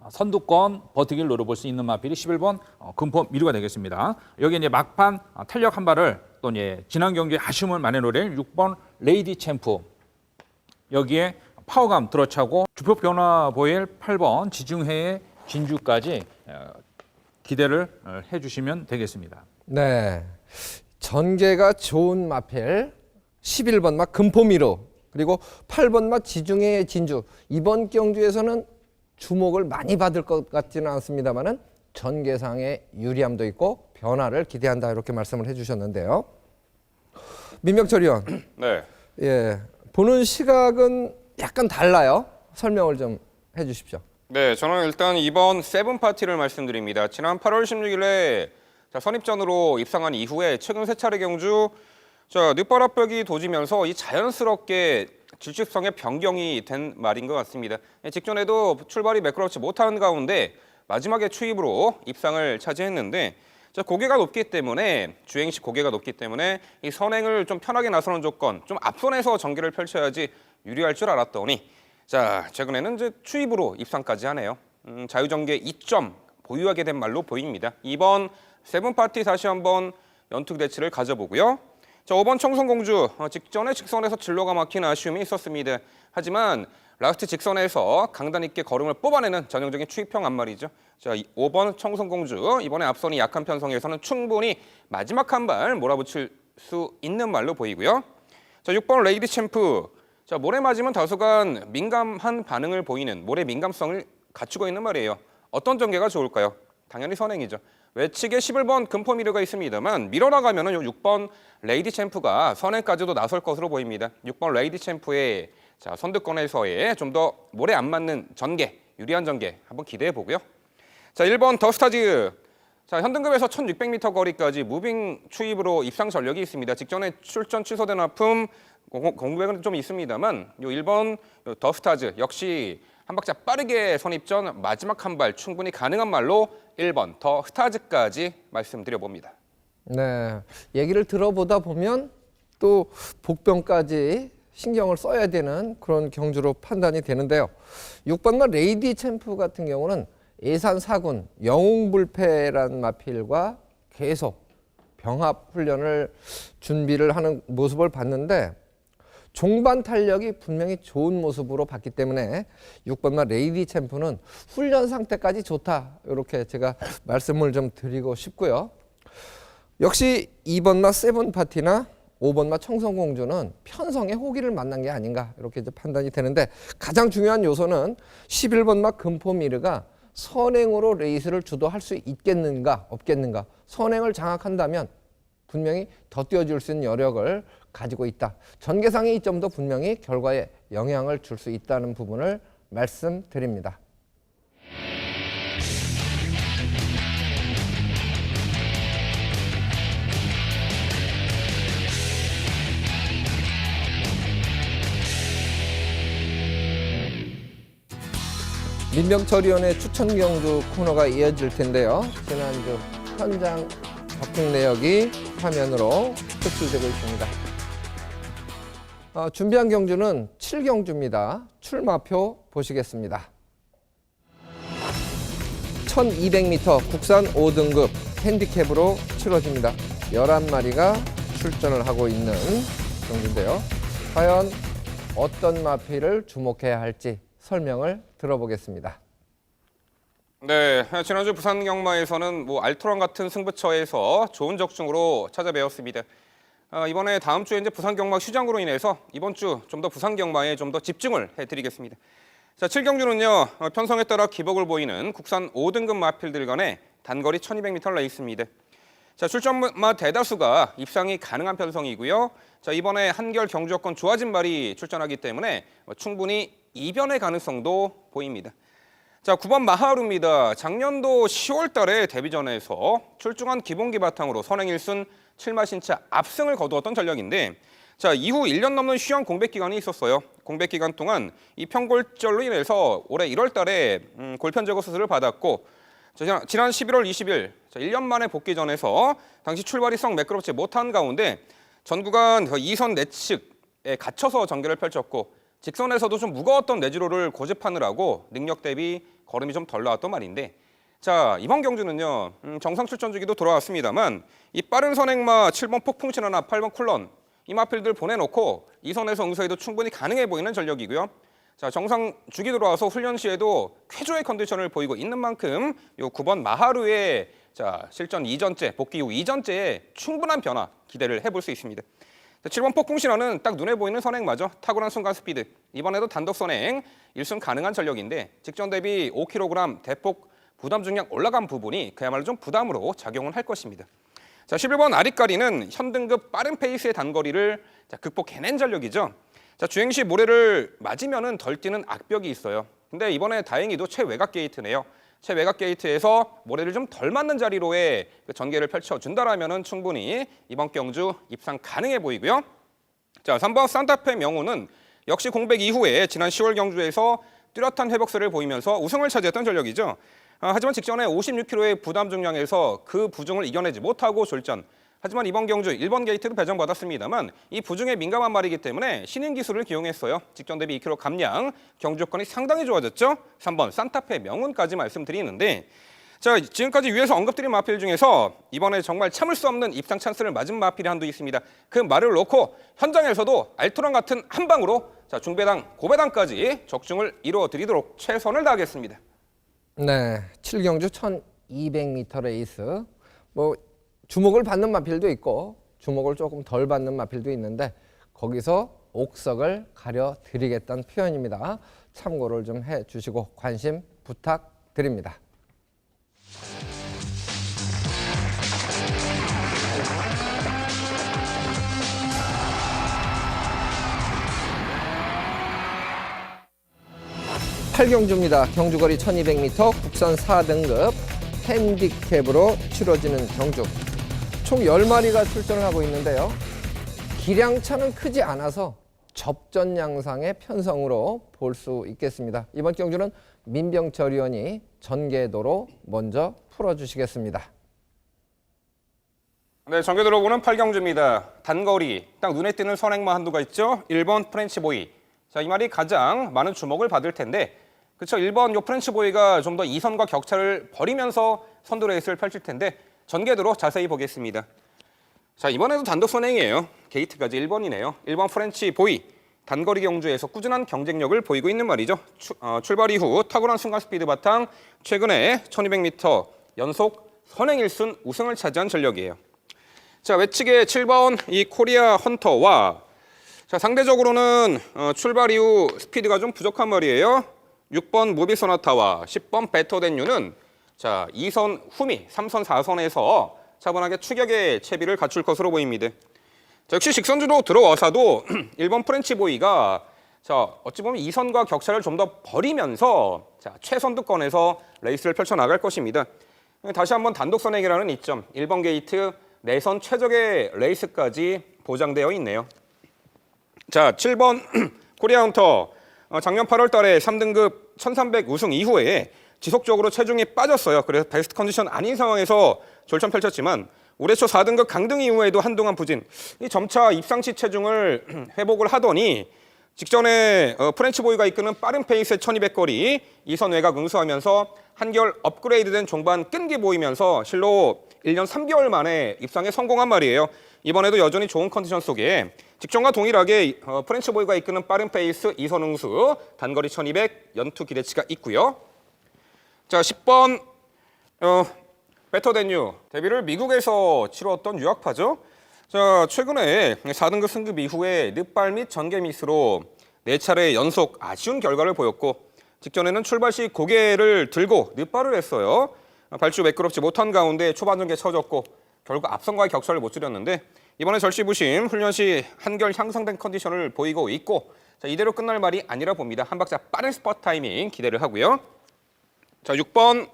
선두권 버티기를 노려볼 수 있는 마필이 11번 금포미르가 되겠습니다. 여기 이제 막판 탄력 한 발을 또 이제 지난 경기에 아쉬움을 많이 노릴 6번 레이디 챔프 여기에 파워감 들어차고 주표 변화 보일 8번 지중해의 진주까지 기대를 해주시면 되겠습니다. 네, 전개가 좋은 마필 11번 막 금포미르 그리고 8번 막 지중해의 진주 이번 경주에서는 주목을 많이 받을 것 같지는 않습니다만은 전개상의 유리함도 있고 변화를 기대한다 이렇게 말씀을 해주셨는데요. 민병철 의원, 네. 예, 보는 시각은 약간 달라요. 설명을 좀 해주십시오. 네, 저는 일단 이번 세븐 파티를 말씀드립니다. 지난 8월 16일에 선입전으로 입상한 이후에 최근 세 차례 경주 늦바람벽이 도지면서 이 자연스럽게 질식성의 변경이 된 말인 것 같습니다. 직전에도 출발이 매끄럽지 못한 가운데 마지막에 추입으로 입상을 차지했는데 고개가 높기 때문에 주행 시 고개가 높기 때문에 이 선행을 좀 편하게 나서는 조건, 좀 앞선에서 전개를 펼쳐야지 유리할 줄 알았더니 최근에는 이제 추입으로 입상까지 하네요. 자유전개 2점 보유하게 된 말로 보입니다. 이번 세븐 파티 다시 한번 연투 대치를 가져보고요. 5번 청송공주 직전에 직선에서 진로가 막힌 아쉬움이 있었습니다. 하지만 라스트 직선에서 강단 있게 걸음을 뽑아내는 전형적인 추입형 앞말이죠. 5번 청송공주 이번에 앞선이 약한 편성에서는 충분히 마지막 한 발 몰아붙일 수 있는 말로 보이고요. 6번 레이디 챔프 모래 맞으면 다소간 민감한 반응을 보이는 모래 민감성을 갖추고 있는 말이에요. 어떤 전개가 좋을까요? 당연히 선행이죠. 외측에 11번 금포미르가 있습니다만 밀어나가면은 6번 레이디 챔프가 선행까지도 나설 것으로 보입니다. 6번 레이디 챔프의 선두권에서의 좀 더 모래 안 맞는 전개, 유리한 전개 한번 기대해 보고요. 1번 더스타즈. 현등급에서 1600m 거리까지 무빙 추입으로 입상 전력이 있습니다. 직전에 출전 취소된 아픔 공백은 좀 있습니다만 1번 더스타즈 역시 한 박자 빠르게 선입전 마지막 한 발 충분히 가능한 말로 1번 더 스타즈까지 말씀드려봅니다. 네, 얘기를 들어보다 보면 또 복병까지 신경을 써야 되는 그런 경주로 판단이 되는데요. 6번마 레이디 챔프 같은 경우는 예산 4군 영웅불패라는 마필과 계속 병합 훈련을 준비를 하는 모습을 봤는데 종반 탄력이 분명히 좋은 모습으로 봤기 때문에 6번마 레이디 챔프는 훈련 상태까지 좋다 이렇게 제가 말씀을 좀 드리고 싶고요. 역시 2번마 세븐 파티나 5번마 청성공주는 편성의 호기를 만난 게 아닌가 이렇게 이제 판단이 되는데 가장 중요한 요소는 11번마 금포미르가 선행으로 레이스를 주도할 수 있겠는가 없겠는가. 선행을 장악한다면 분명히 더 뛰어줄 수 있는 여력을 가지고 있다. 전개상의 이점도 분명히 결과에 영향을 줄 수 있다는 부분을 말씀드립니다. 민병철위원의 추천경주 코너가 이어질 텐데요. 지난주 현장 적중 내역이 화면으로 표출되고 있습니다. 준비한 경주는 7경주입니다. 출마표 보시겠습니다. 1200m 국산 5등급 핸디캡으로 치러집니다. 11마리가 출전을 하고 있는 경주인데요. 과연 어떤 마필을 주목해야 할지 설명을 들어보겠습니다. 네, 지난주 부산 경마에서는 알토란 같은 승부처에서 좋은 적중으로 찾아뵈었습니다. 이번에 다음 주에 이제 부산 경마 휴장으로 인해서 이번 주 좀 더 부산 경마에 좀 더 집중을 해드리겠습니다. 자, 7경주는요, 편성에 따라 기복을 보이는 국산 5등급 마필들 간의 단거리 1200m 레이스입니다. 자, 출전마 대다수가 입상이 가능한 편성이고요. 자, 이번에 한결 경주 여건 좋아진 말이 출전하기 때문에 충분히 이변의 가능성도 보입니다. 자, 9번 마하루입니다. 작년도 10월 달에 데뷔전에서 출중한 기본기 바탕으로 선행 1순 7마신차 압승을 거두었던 전력인데, 자, 이후 1년 넘는 휴양 공백 기간이 있었어요. 공백 기간 동안 이 평골절로 인해서 올해 1월 달에 골편 제거 수술을 받았고, 자, 지난 11월 20일 1년 만에 복귀전에서 당시 출발이 썩 매끄럽지 못한 가운데 전 구간 2선 내측에 갇혀서 전개를 펼쳤고, 직선에서도 좀 무거웠던 내주로를 고집하느라고 능력 대비 걸음이 좀 덜 나왔던 말인데, 자, 이번 경주는요, 정상 출전 주기도 돌아왔습니다만 이 빠른 선행마 7번 폭풍신화나 8번 쿨런 이 마필들 보내놓고 이 선에서 응수해도 충분히 가능해 보이는 전력이고요. 자, 정상 주기 들어와서 훈련 시에도 쾌조의 컨디션을 보이고 있는 만큼 요 9번 마하루의 실전 이전째, 복귀 후 이전째에 충분한 변화 기대를 해볼 수 있습니다. 7번 폭풍신화는 딱 눈에 보이는 선행마죠. 탁월한 순간 스피드. 이번에도 단독 선행 1순 가능한 전력인데 직전 대비 5kg 대폭 부담 중량 올라간 부분이 그야말로 좀 부담으로 작용을 할 것입니다. 자, 11번 아리까리는 현등급 빠른 페이스의 단거리를 극복해낸 전력이죠. 자, 주행 시 모래를 맞으면은 덜 뛰는 악벽이 있어요. 근데 이번에 다행히도 최외곽 게이트네요. 최외곽 게이트에서 모래를 좀 덜 맞는 자리로의 전개를 펼쳐준다라면은 충분히 이번 경주 입상 가능해 보이고요. 자, 3번 산타페 명호는 역시 공백 이후에 지난 10월 경주에서 뚜렷한 회복세를 보이면서 우승을 차지했던 전력이죠. 하지만 직전에 56kg의 부담 중량에서 그 부중을 이겨내지 못하고 졸전. 하지만 이번 경주 1번 게이트도 배정받았습니다만 이 부중에 민감한 말이기 때문에 신인 기술을 기용했어요. 직전 대비 2kg 감량, 경주 여건이 상당히 좋아졌죠. 3번 산타페 명운까지 말씀드리는데, 자, 지금까지 위에서 언급드린 마필 중에서 이번에 정말 참을 수 없는 입상 찬스를 맞은 마필이 한두 있습니다. 그 말을 놓고 현장에서도 알토란 같은 한 방으로 중배당, 고배당까지 적중을 이루어드리도록 최선을 다하겠습니다. 네, 7경주 1200m 레이스. 주목을 받는 마필도 있고 주목을 조금 덜 받는 마필도 있는데 거기서 옥석을 가려드리겠다는 표현입니다. 참고를 좀 해주시고 관심 부탁드립니다. 팔경주입니다. 경주거리 1200m 국산 4등급 핸디캡으로 치러지는 경주. 총 10마리가 출전을 하고 있는데요. 기량차는 크지 않아서 접전 양상의 편성으로 볼 수 있겠습니다. 이번 경주는 민병철 위원이 전개도로 먼저 풀어주시겠습니다. 네, 전개도로 보는 8경주입니다. 단거리, 딱 눈에 띄는 선행마 한두가 있죠. 1번 프렌치보이. 자, 이 말이 가장 많은 주목을 받을 텐데, 그렇죠. 1번 요 프렌치보이가 좀 더 2선과 격차를 벌이면서 선두 레이스를 펼칠 텐데 전개도로 자세히 보겠습니다. 자, 이번에도 단독 선행이에요. 게이트까지 1번이네요. 1번 프렌치보이. 단거리 경주에서 꾸준한 경쟁력을 보이고 있는 말이죠. 출발 이후 탁월한 순간 스피드 바탕 최근에 1200m 연속 선행 1순 우승을 차지한 전력이에요. 자, 외측에 7번 이 코리아 헌터와 자, 상대적으로는 출발 이후 스피드가 좀 부족한 말이에요. 6번 무비소나타와 10번 베터댄유는 자 2선 후미, 3선 4선에서 차분하게 추격의 채비를 갖출 것으로 보입니다. 자, 역시 직선주로 들어와서도 1번 프렌치보이가 자 어찌 보면 2선과 격차를 좀 더 벌이면서 자 최선두권에서 레이스를 펼쳐나갈 것입니다. 다시 한번 단독 선행이라는 이점, 1번 게이트 내선 최적의 레이스까지 보장되어 있네요. 자, 7번 코리아 헌터. 작년 8월 달에 3등급 1300 우승 이후에 지속적으로 체중이 빠졌어요. 그래서 베스트 컨디션 아닌 상황에서 졸전 펼쳤지만 올해 초 4등급 강등 이후에도 한동안 부진. 이 점차 입상시 체중을 회복을 하더니 직전에 프렌치보이가 이끄는 빠른 페이스의 1200거리 2선 외곽 응수하면서 한결 업그레이드된 종반 끈기 보이면서 실로 1년 3개월 만에 입상에 성공한 말이에요. 이번에도 여전히 좋은 컨디션 속에 직전과 동일하게 프렌치보이가 이끄는 빠른 페이스 2선 응수 단거리 1200 연투 기대치가 있고요. 자, 10번 베터댄유. 데뷔를 미국에서 치렀던 유학파죠. 자, 최근에 4등급 승급 이후에 늑발 및 전개 미스로 4차례 연속 아쉬운 결과를 보였고 직전에는 출발 시 고개를 들고 늑발을 했어요. 발주 매끄럽지 못한 가운데 초반 전개 쳐졌고 결국 앞선과의 격차를 못 줄였는데 이번에 절시부심 훈련 시 한결 향상된 컨디션을 보이고 있고 자, 이대로 끝날 말이 아니라 봅니다. 한 박자 빠른 스퍼트 타이밍 기대를 하고요. 자, 6번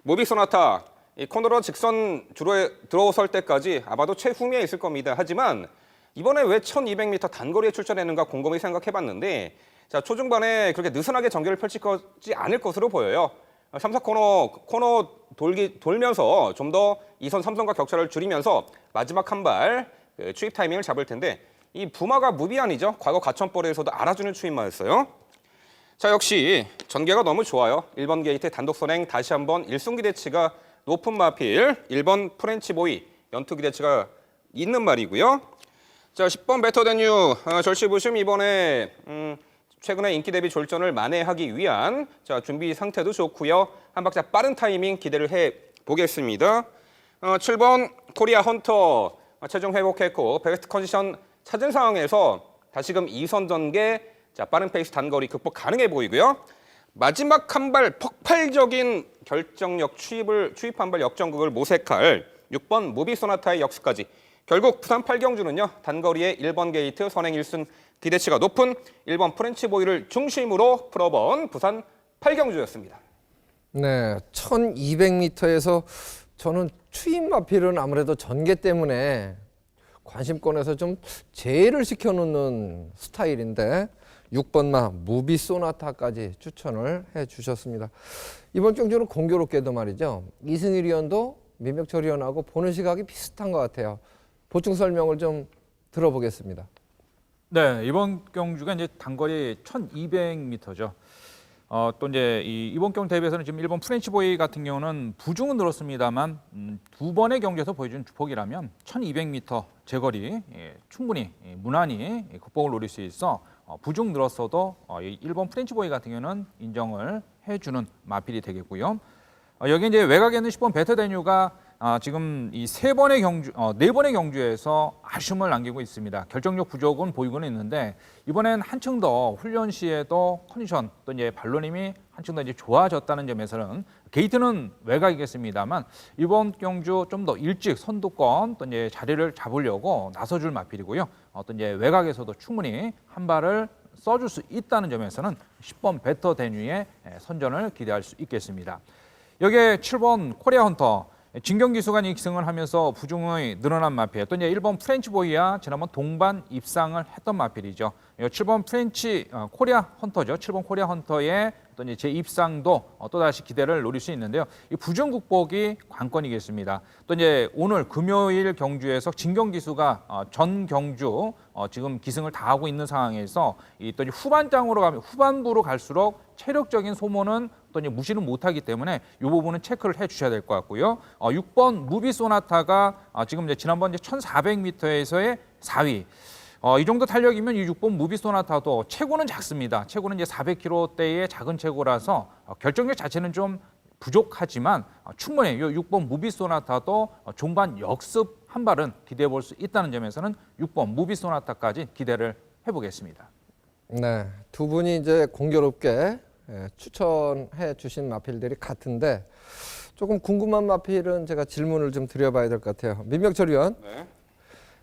무비소나타. 이 코너로 직선 주로에 들어설 때까지 아마도 최후미에 있을 겁니다. 하지만 이번에 왜 1200m 단거리에 출전했는가 곰곰이 생각해봤는데 자, 초중반에 그렇게 느슨하게 전개를 펼칠 거지 않을 것으로 보여요. 3, 4코너 돌면서 좀 더 2선, 3선과 격차를 줄이면서 마지막 한 발 추입 타이밍을 잡을 텐데 이 부마가 무비안이죠. 과거 가천벌에서도 알아주는 추입마였어요. 자, 역시 전개가 너무 좋아요. 1번 게이트 단독 선행 다시 한번 1승 기대치가 높은 마필 1번 프렌치보이 연투 기대치가 있는 말이고요. 자, 10번 베터댄유 절시부심 이번에 최근에 인기 대비 졸전을 만회하기 위한 자, 준비 상태도 좋고요. 한 박자 빠른 타이밍 기대를 해보겠습니다. 7번 코리아 헌터 체중 회복했고 베스트 컨디션 찾은 상황에서 다시금 2선 전개 자, 빠른 페이스 단거리 극복 가능해 보이고요. 마지막 한 발 폭발적인 결정력 추입한 발 역전극을 모색할 6번 무비소나타의 역수까지 결국 부산 8경주는요. 단거리의 1번 게이트 선행 1승 기대치가 높은 1번 프렌치보이를 중심으로 풀어본 부산 8경주였습니다. 네, 1200m에서 저는 추임 마필은 아무래도 전개 때문에 관심권에서 좀 제외를 시켜놓는 스타일인데 6번마 무비소나타까지 추천을 해주셨습니다. 이번 경주는 공교롭게도 말이죠. 이승일 위원도 민병철 위원하고 보는 시각이 비슷한 것 같아요. 보충 설명을 좀 들어보겠습니다. 네, 이번 경주가 이제 단거리 1200m죠. 또 이제 이번 경주 대비해서는 지금 일본 프렌치보이 같은 경우는 부중은 늘었습니다만 두 번의 경주에서 보여준 주폭이라면 1200m 제거리 충분히 무난히 극복을 노릴 수 있어 부중 늘었어도 일본 프렌치보이 같은 경우는 인정을 해주는 마필이 되겠고요. 여기 이제 외곽에 있는 10번 베터댄유가 지금 이 네 번의 경주에서 아쉬움을 남기고 있습니다. 결정력 부족은 보이고는 있는데 이번엔 한층 더 훈련 시에도 컨디션 또 이제 발로님이 한층 더 이제 좋아졌다는 점에서는 게이트는 외곽이겠습니다만 이번 경주 좀 더 일찍 선두권 또 이제 자리를 잡으려고 나서줄 마필이고요. 또 이제 외곽에서도 충분히 한 발을 써줄 수 있다는 점에서는 10번 베터댄유의 선전을 기대할 수 있겠습니다. 여기에 7번 코리아 헌터 진경 기수가 기승을 하면서 부중의 늘어난 마필 또 이제 1번 프렌치보이와 지난번 동반 입상을 했던 마필이죠. 7번 코리아 헌터죠. 7번 코리아 헌터의 또 이제 재입상도 또다시 기대를 노릴 수 있는데요. 이 부중 극복이 관건이겠습니다. 또 이제 오늘 금요일 경주에서 진경 기수가 전 경주 지금 기승을 다 하고 있는 상황에서 또 이제 후반부로 갈수록 체력적인 소모는 또 이제 무시는 못하기 때문에 이 부분은 체크를 해주셔야 될 것 같고요. 6번 무비소나타가 지금 이제 지난번 1,400m에서의 4위. 이 정도 탄력이면 이 6번 무비소나타도 체구는 작습니다. 체구는 이제 400kg대의 작은 체구라서 결정력 자체는 좀 부족하지만 충분히 이 6번 무비소나타도 종반 역습 한 발은 기대해 볼 수 있다는 점에서는 6번 무비소나타까지 기대를 해보겠습니다. 네, 두 분이 이제 공교롭게 추천해 주신 마필들이 같은데 조금 궁금한 마필은 제가 질문을 좀 드려봐야 될 것 같아요. 민병철 위원, 네.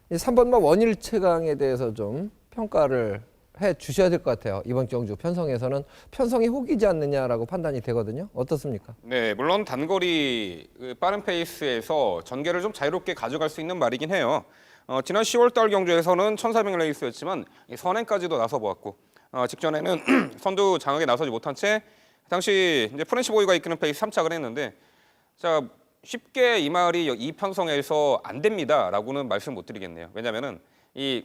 이 3번마 원일 최강에 대해서 좀 평가를 해 주셔야 될 것 같아요. 이번 경주 편성에서는 편성이 혹이지 않느냐라고 판단이 되거든요. 어떻습니까? 네, 물론 단거리 빠른 페이스에서 전개를 좀 자유롭게 가져갈 수 있는 말이긴 해요. 지난 10월달 경주에서는 1400 레이스였지만 선행까지도 나서 보았고 직전에는 선두 장악에 나서지 못한 채 당시 이제 프렌치 보이가 이끄는 페이스 3착을 했는데 자 쉽게 이 말이 이 편성에서 안 됩니다라고는 말씀 못 드리겠네요. 왜냐하면은 이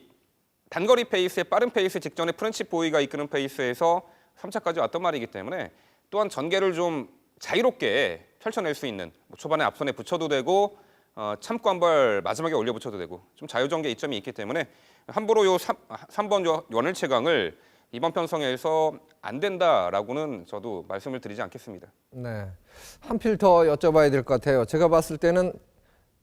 단거리 페이스의 빠른 페이스 직전에 프렌치 보이가 이끄는 페이스에서 3차까지 왔던 말이기 때문에 또한 전개를 좀 자유롭게 펼쳐낼 수 있는 초반에 앞선에 붙여도 되고 참고 한 발 마지막에 올려 붙여도 되고 좀 자유전개 이점이 있기 때문에 함부로 요 3번 원일 최강을 이번 편성에서 안 된다라고는 저도 말씀을 드리지 않겠습니다. 네, 한 필 더 여쭤봐야 될 것 같아요. 제가 봤을 때는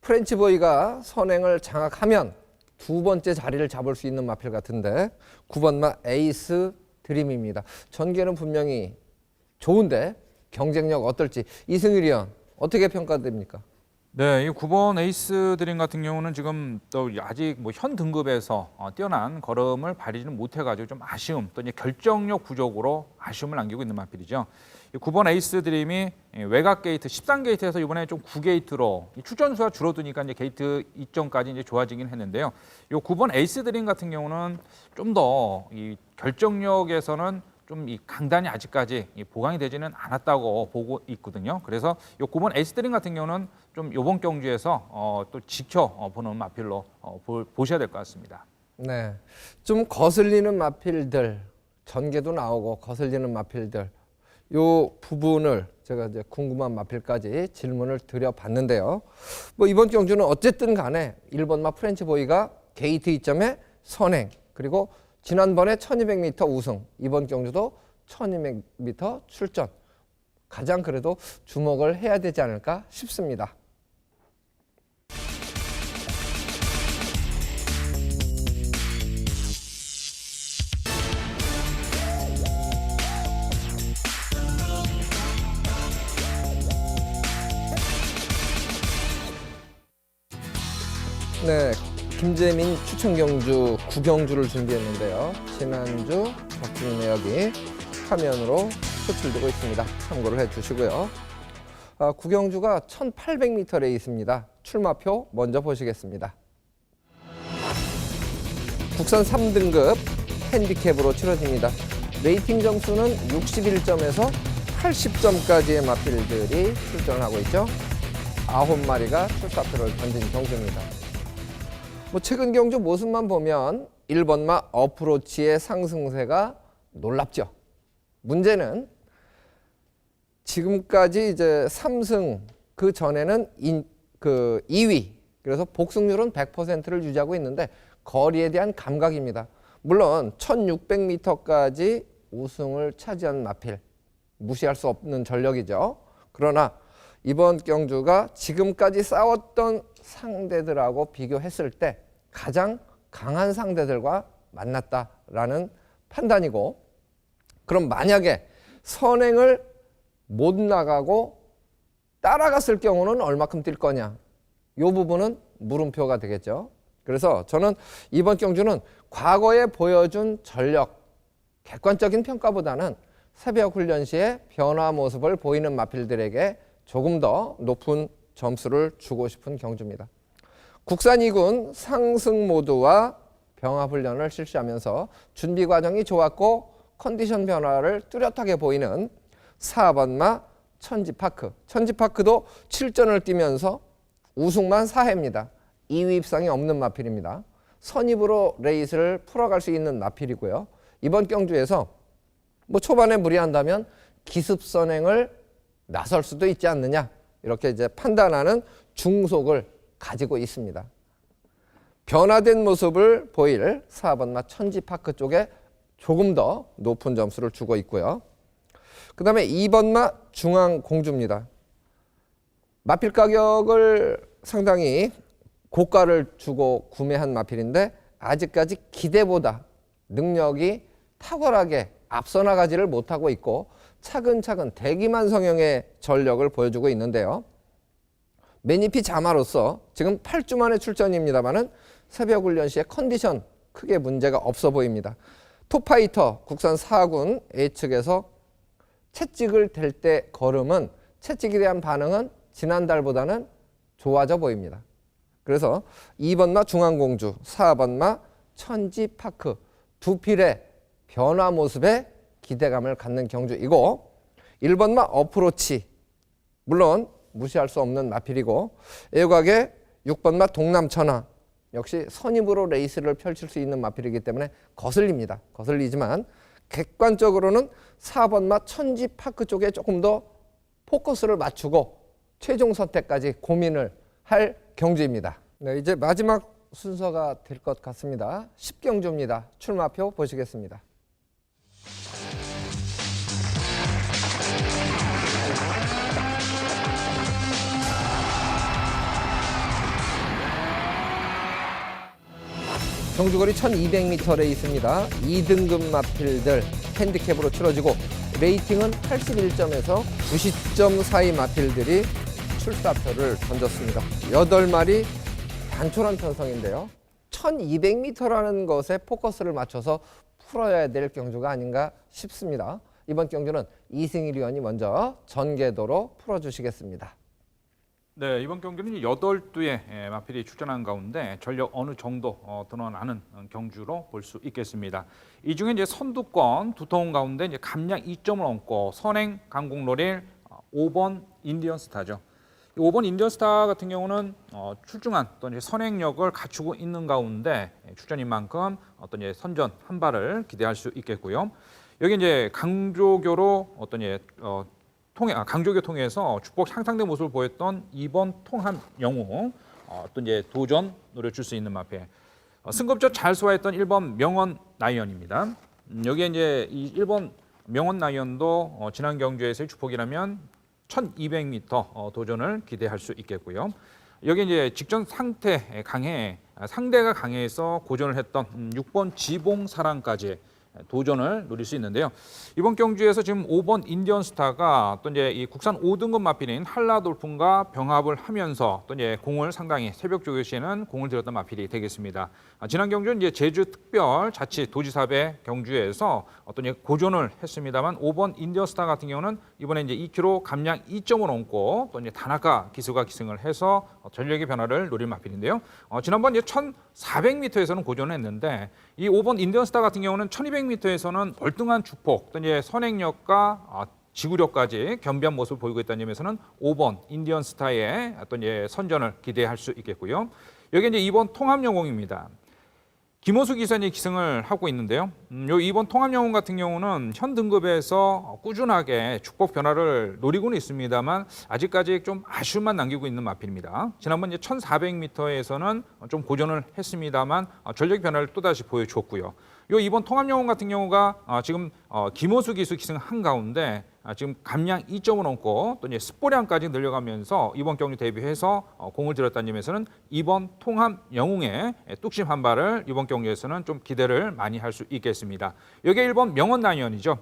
프렌치 보이가 선행을 장악하면 두 번째 자리를 잡을 수 있는 마필 같은데 9번마 에이스 드림입니다. 전개는 분명히 좋은데 경쟁력 어떨지 이승일 위원 어떻게 평가됩니까? 네, 이 9번 에이스 드림 같은 경우는 지금 또 아직 뭐 현 등급에서 뛰어난 걸음을 발휘는 못해가지고 좀 아쉬움, 또 이제 결정력 부족으로 아쉬움을 남기고 있는 마필이죠. 이 9번 에이스 드림이 외곽 게이트 13게이트에서 이번에 좀 9게이트로 출전수가 줄어드니까 이제 게이트 이점까지 이제 좋아지긴 했는데요. 이 9번 에이스 드림 같은 경우는 좀 더 이 결정력에서는 좀 이 강단이 아직까지 보강이 되지는 않았다고 보고 있거든요. 그래서 이 9번 에이스 드림 같은 경우는 좀 이번 경주에서 또 지켜보는 마필로 보셔야 될 것 같습니다. 네, 좀 거슬리는 마필들 전개도 나오고 거슬리는 마필들 요 부분을 제가 이제 궁금한 마필까지 질문을 드려봤는데요. 뭐 이번 경주는 어쨌든 간에 1번마 프렌치 보이가 게이트 이점에 선행 그리고 지난번에 1200m 우승 이번 경주도 1200m 출전 가장 그래도 주목을 해야 되지 않을까 싶습니다. 네, 김재민 추천 경주 9경주를 준비했는데요. 지난주 박준희 내역이 화면으로 표출되고 있습니다. 참고를 해주시고요. 9경주가 1800m 레이스입니다. 출마표 먼저 보시겠습니다. 국산 3등급 핸디캡으로 치러집니다. 레이팅 점수는 61점에서 80점까지의 마필들이 출전하고 있죠. 9마리가 출사표를 던진 경주입니다. 뭐 최근 경주 모습만 보면 1번마 어프로치의 상승세가 놀랍죠. 문제는 지금까지 이제 3승 그 전에는 2위 그래서 복승률은 100%를 유지하고 있는데 거리에 대한 감각입니다. 물론 1600m까지 우승을 차지한 마필 무시할 수 없는 전력이죠. 그러나 이번 경주가 지금까지 싸웠던 상대들하고 비교했을 때 가장 강한 상대들과 만났다라는 판단이고 그럼 만약에 선행을 못 나가고 따라갔을 경우는 얼마큼 뛸 거냐 이 부분은 물음표가 되겠죠. 그래서 저는 이번 경주는 과거에 보여준 전력 객관적인 평가보다는 새벽 훈련 시에 변화 모습을 보이는 마필들에게 조금 더 높은 점수를 주고 싶은 경주입니다. 국산 2군 상승 모드와 병합 훈련을 실시하면서 준비 과정이 좋았고 컨디션 변화를 뚜렷하게 보이는 4번마 천지파크. 천지파크도 7전을 뛰면서 우승만 4회입니다. 2위 입상이 없는 마필입니다. 선입으로 레이스를 풀어갈 수 있는 마필이고요. 이번 경주에서 뭐 초반에 무리한다면 기습 선행을 나설 수도 있지 않느냐 이렇게 이제 판단하는 중속을 가지고 있습니다. 변화된 모습을 보일 4번마 천지파크 쪽에 조금 더 높은 점수를 주고 있고요. 그 다음에 2번마 중앙공주입니다. 마필 가격을 상당히 고가를 주고 구매한 마필인데 아직까지 기대보다 능력이 탁월하게 앞서 나가지를 못하고 있고 차근차근 대기만 성형의 전력을 보여주고 있는데요. 맨잎이 자마로서 지금 8주 만에 출전입니다만은 새벽 훈련 시에 컨디션 크게 문제가 없어 보입니다. 톱파이터 국산 4군 A측에서 채찍을 댈 때 걸음은 채찍에 대한 반응은 지난달보다는 좋아져 보입니다. 그래서 2번마 중앙공주, 4번마 천지파크 두 필의 변화 모습에 기대감을 갖는 경주이고 1번마 어프로치 물론 무시할 수 없는 마필이고 애곽의 6번마 동남천하 역시 선입으로 레이스를 펼칠 수 있는 마필이기 때문에 거슬립니다. 거슬리지만 객관적으로는 4번마 천지파크 쪽에 조금 더 포커스를 맞추고 최종 선택까지 고민을 할 경주입니다. 네, 이제 마지막 순서가 될 것 같습니다. 10경주입니다. 출마표 보시겠습니다. 경주거리 1200m 레이스입니다. 2등급 마필들 핸디캡으로 치러지고 레이팅은 81점에서 90점 사이 마필들이 출사표를 던졌습니다. 8마리 단촐한 편성인데요. 1200m라는 것에 포커스를 맞춰서 풀어야 될 경주가 아닌가 싶습니다. 이번 경주는 이승일 위원이 먼저 전개도로 풀어주시겠습니다. 네, 이번 경기는 8두의 마필이 출전한 가운데 전력 어느 정도 드러나는 경주로 볼 수 있겠습니다. 이 중에 이제 선두권 두통 가운데 이제 감량 2점을 얻고 선행 강공로릴 5번 인디언스타죠. 5번 인디언스타 같은 경우는 출중한 어떤 이제 선행력을 갖추고 있는 가운데 출전인 만큼 어떤 이제 선전 한 발을 기대할 수 있겠고요. 여기 이제 강조교로 어떤 이제 강조교 통해서 축복 향상된 모습을 보였던 2번 통한 영웅 어떤 이제 도전 노려줄 수 있는 마필. 승급조 잘 소화했던 1번 명원 나이언입니다. 여기에 이제 이 1번 명원 나이언도 지난 경주에서의 축복이라면 1200m 도전을 기대할 수 있겠고요. 여기 이제 직전 상대가 강해서 고전을 했던 6번 지봉사랑까지 도전을 노릴 수 있는데요. 이번 경주에서 지금 5번 인디언스타가 또 이제 이 국산 5등급 마필인 한라돌풍과 병합을 하면서 또 이제 공을 상당히 새벽 조교 시에는 공을 들였던 마필이 되겠습니다. 지난 경주는 이제 제주 특별 자치 도지사배 경주에서 어떤 고전을 했습니다만 5번 인디언스타 같은 경우는 이번에 이제 2km 감량 2점을 얹고 또 이제 다나카 기수가 기승을 해서 전력의 변화를 노릴 마필인데요. 지난번 이제 1,400m에서는 고전을 했는데 이 5번 인디언스타 같은 경우는 1,200m에서는 월등한 축폭, 또 이제 선행력과 지구력까지 겸비한 모습을 보이고 있다는 점에서는 5번 인디언스타의 어떤 이제 선전을 기대할 수 있겠고요. 여기 이제 2번 통합영웅입니다. 김호수 기사님 기승을 하고 있는데요. 요 2번 통합영웅 같은 경우는 현 등급에서 꾸준하게 축복 변화를 노리고는 있습니다만 아직까지 좀 아쉬움만 남기고 있는 마필입니다. 지난번 이제 1,400m에서는 좀 고전을 했습니다만 전력 변화를 또다시 보여줬고요. 요 2번 통합영웅 같은 경우가 지금 김호수 기수 기승한 가운데 지금 감량 2점을 얻고 또 이제 습보량까지 늘려가면서 이번 경기 대비해서 공을 들였다는 점에서는 2번 통합 영웅의 뚝심 한 발을 이번 경기에서는 좀 기대를 많이 할 수 있겠습니다. 여기에 1번 명원 나이언이죠.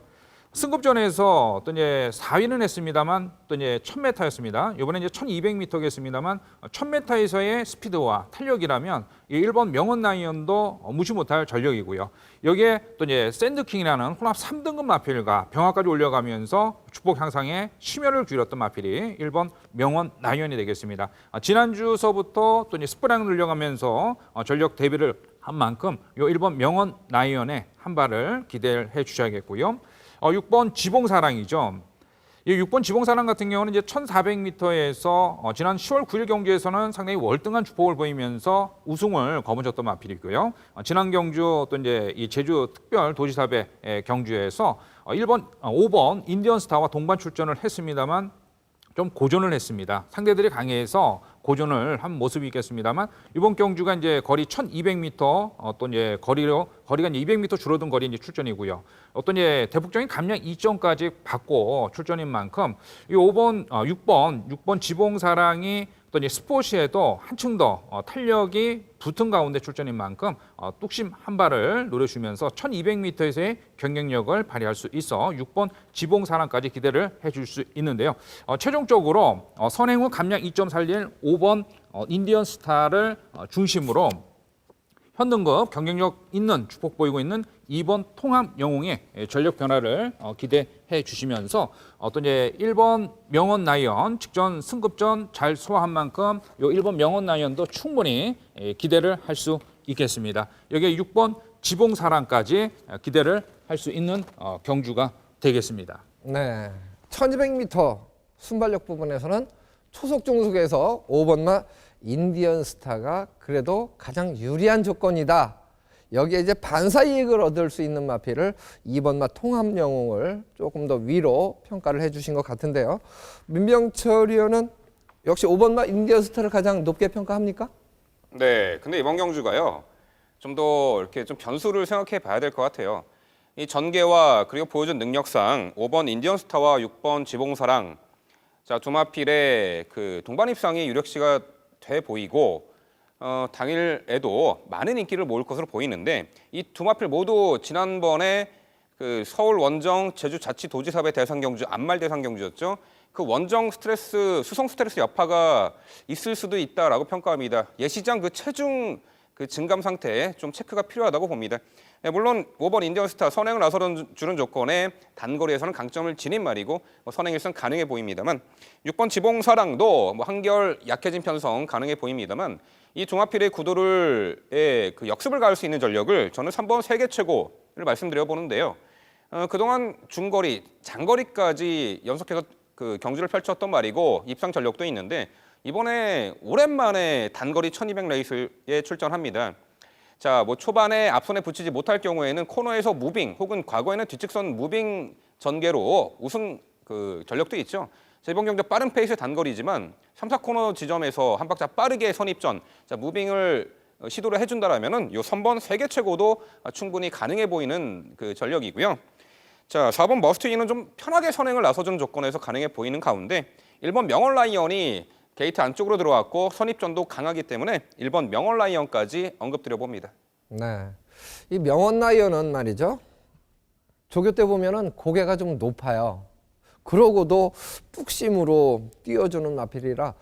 승급전에서 또 이제 4위는 했습니다만 또 이제 1000m였습니다. 이번에 이제 1200m겠습니다만 1000m에서의 스피드와 탄력이라면 이 1번 명원 나이언도 무시 못할 전력이고요. 여기에 또 이제 샌드킹이라는 혼합 3등급 마필과 병화까지 올려가면서 축복 향상에 심혈을 기울였던 마필이 1번 명원 나이언이 되겠습니다. 지난주서부터 또 이제 스프량을 늘려가면서 전력 대비를 한 만큼 이 1번 명원 나이언의 한 발을 기대해 주셔야겠고요. 6번 지봉사랑이죠. 이 6번 지봉사랑 같은 경우는 이제 1,400m에서 지난 10월 9일 경주에서는 상당히 월등한 축복을 보이면서 우승을 거머쥐었던 마필이고요. 지난 경주 또 이제 이 제주 특별 도지사배 경주에서 5번 인디언스타와 동반 출전을 했습니다만 좀 고전을 했습니다. 상대들이 강해서 고전을 한 모습이 있겠습니다만 이번 경주가 이제 거리 1,200m 어떤 이제 거리가 이제 200m 줄어든 거리 이제 출전이고요. 어떤 이제 대폭적인 감량 2점까지 받고 출전인 만큼 이 6번 지봉사랑이 또 이 스포츠에도 한층 더 탄력이 붙은 가운데 출전인 만큼 뚝심 한 발을 노려주면서 1200m에서의 경쟁력을 발휘할 수 있어 6번 지봉사랑까지 기대를 해줄 수 있는데요. 최종적으로 선행 후 감량 2.4일 5번 인디언 스타를 중심으로 현등급 경쟁력 있는 축복 보이고 있는 2번 통합 영웅의 전력 변화를 기대해 주시면서 어떤 이제 1번 명언 라이언 직전 승급전 잘 소화한 만큼 요 1번 명언 라이언도 충분히 기대를 할 수 있겠습니다. 여기에 6번 지봉사랑까지 기대를 할 수 있는 경주가 되겠습니다. 네, 1200m 순발력 부분에서는 초속 중속에서 5번마 인디언 스타가 그래도 가장 유리한 조건이다. 여기에 이제 반사 이익을 얻을 수 있는 마필을 2번마 통합 영웅을 조금 더 위로 평가를 해주신 것 같은데요. 민병철 의원은 역시 5번마 인디언 스타를 가장 높게 평가합니까? 네, 근데 이번 경주가요. 좀 더 이렇게 좀 변수를 생각해 봐야 될 것 같아요. 이 전개와 그리고 보여준 능력상 5번 인디언 스타와 6번 지봉사랑 자, 두 마필의 그 동반 입상이 유력시가 돼 보이고 당일에도 많은 인기를 모을 것으로 보이는데 이 두 마필 모두 지난번에 그 서울 원정 제주자치도지사회 대상 경주 안말 대상 경주였죠. 그 원정 스트레스 수송 스트레스 여파가 있을 수도 있다라고 평가합니다. 예시장 그 체중 그 증감 상태에 좀 체크가 필요하다고 봅니다. 네, 물론 5번 인디언스타 선행을 나서주는 조건에 단거리에서는 강점을 지닌 말이고 선행 일승 가능해 보입니다만 6번 지봉사랑도 한결 약해진 편성 가능해 보입니다만 이 종합필의 구도를 그 역습을 가할 수 있는 전력을 저는 3번 세계 최고를 말씀드려 보는데요. 그동안 중거리, 장거리까지 연속해서 그 경주를 펼쳤던 말이고 입상 전력도 있는데 이번에 오랜만에 단거리 1200 레이스에 출전합니다. 자, 뭐 초반에 앞선에 붙이지 못할 경우에는 코너에서 무빙 혹은 과거에는 뒤측선 무빙 전개로 우승 그 전력도 있죠. 이번 경주 빠른 페이스의 단거리지만 3, 4코너 지점에서 한 박자 빠르게 선입전, 자, 무빙을 시도를 해준다라면은 요 3번 세계 최고도 충분히 가능해 보이는 그 전력이고요. 자, 4번 머스트인은 좀 편하게 선행을 나서주는 조건에서 가능해 보이는 가운데 1번 명언 라이언이 게이트 안쪽으로 들어왔고 선입전도 강하기 때문에 1번 명언 라이언까지 언급드려 봅니다. 네, 이 명언 라이언은 말이죠. 조교 때 보면은 고개가 좀 높아요. 그러고도 뚝심으로 띄워주는 마필이라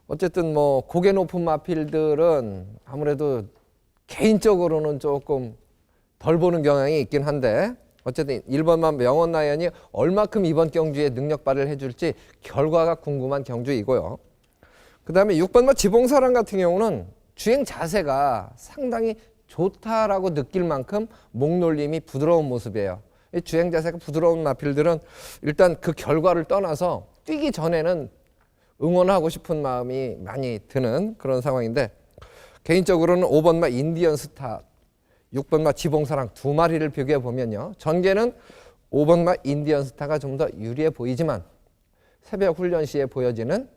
어쨌든 뭐 고개 높은 마필들은 아무래도 개인적으로는 조금 덜 보는 경향이 있긴 한데 어쨌든 1번만 명언 라이언이 얼마큼 이번 경주에 능력 발휘를 해줄지 결과가 궁금한 경주이고요. 그 다음에 6번마 지봉사랑 같은 경우는 주행 자세가 상당히 좋다라고 느낄 만큼 목놀림이 부드러운 모습이에요. 이 주행 자세가 부드러운 마필들은 일단 그 결과를 떠나서 뛰기 전에는 응원하고 싶은 마음이 많이 드는 그런 상황인데 개인적으로는 5번마 인디언 스타, 6번마 지봉사랑 두 마리를 비교해 보면요. 전개는 5번마 인디언 스타가 좀 더 유리해 보이지만 새벽 훈련 시에 보여지는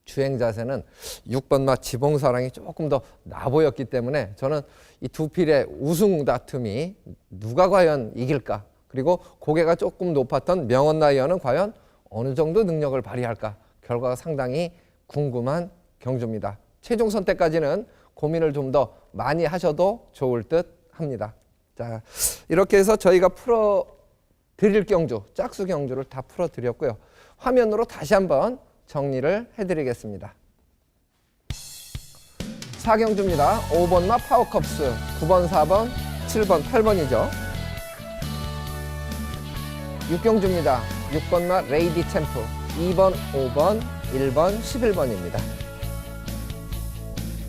주행 자세는 6번마 지봉사랑이 조금 더 나 보였기 때문에 저는 이 두 필의 우승 다툼이 누가 과연 이길까? 그리고 고개가 조금 높았던 명언 라이언은 과연 어느 정도 능력을 발휘할까? 결과가 상당히 궁금한 경주입니다. 최종 선택까지는 고민을 좀 더 많이 하셔도 좋을 듯 합니다. 자, 이렇게 해서 저희가 풀어 드릴 경주, 짝수 경주를 다 풀어 드렸고요. 화면으로 다시 한번 정리를 해드리겠습니다. 4경주입니다. 5번마 파워컵스, 9번, 4번, 7번, 8번이죠. 6경주입니다. 6번마 레이디 챔프, 2번, 5번, 1번, 11번입니다.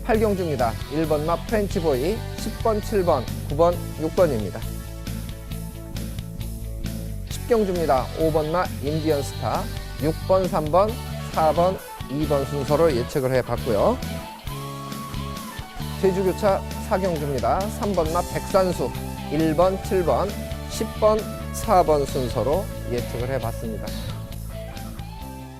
8경주입니다. 1번마 프렌치보이, 10번, 7번, 9번, 6번입니다. 10경주입니다. 5번마 인디언 스타, 6번, 3번, 4번, 2번 순서로 예측을 해봤고요. 제주교차 4경주입니다. 3번마 백산수, 1번, 7번, 10번, 4번 순서로 예측을 해봤습니다.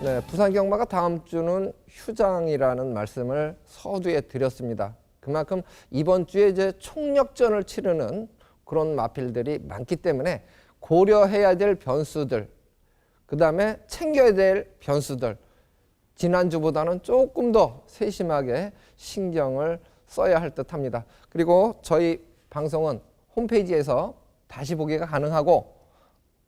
네, 부산 경마가 다음 주는 휴장이라는 말씀을 서두에 드렸습니다. 그만큼 이번 주에 이제 총력전을 치르는 그런 마필들이 많기 때문에 고려해야 될 변수들, 그 다음에 챙겨야 될 변수들, 지난주보다는 조금 더 세심하게 신경을 써야 할 듯합니다. 그리고 저희 방송은 홈페이지에서 다시 보기가 가능하고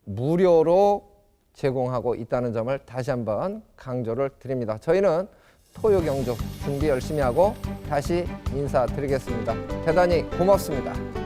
무료로 제공하고 있다는 점을 다시 한번 강조를 드립니다. 저희는 토요 경주 준비 열심히 하고 다시 인사드리겠습니다. 대단히 고맙습니다.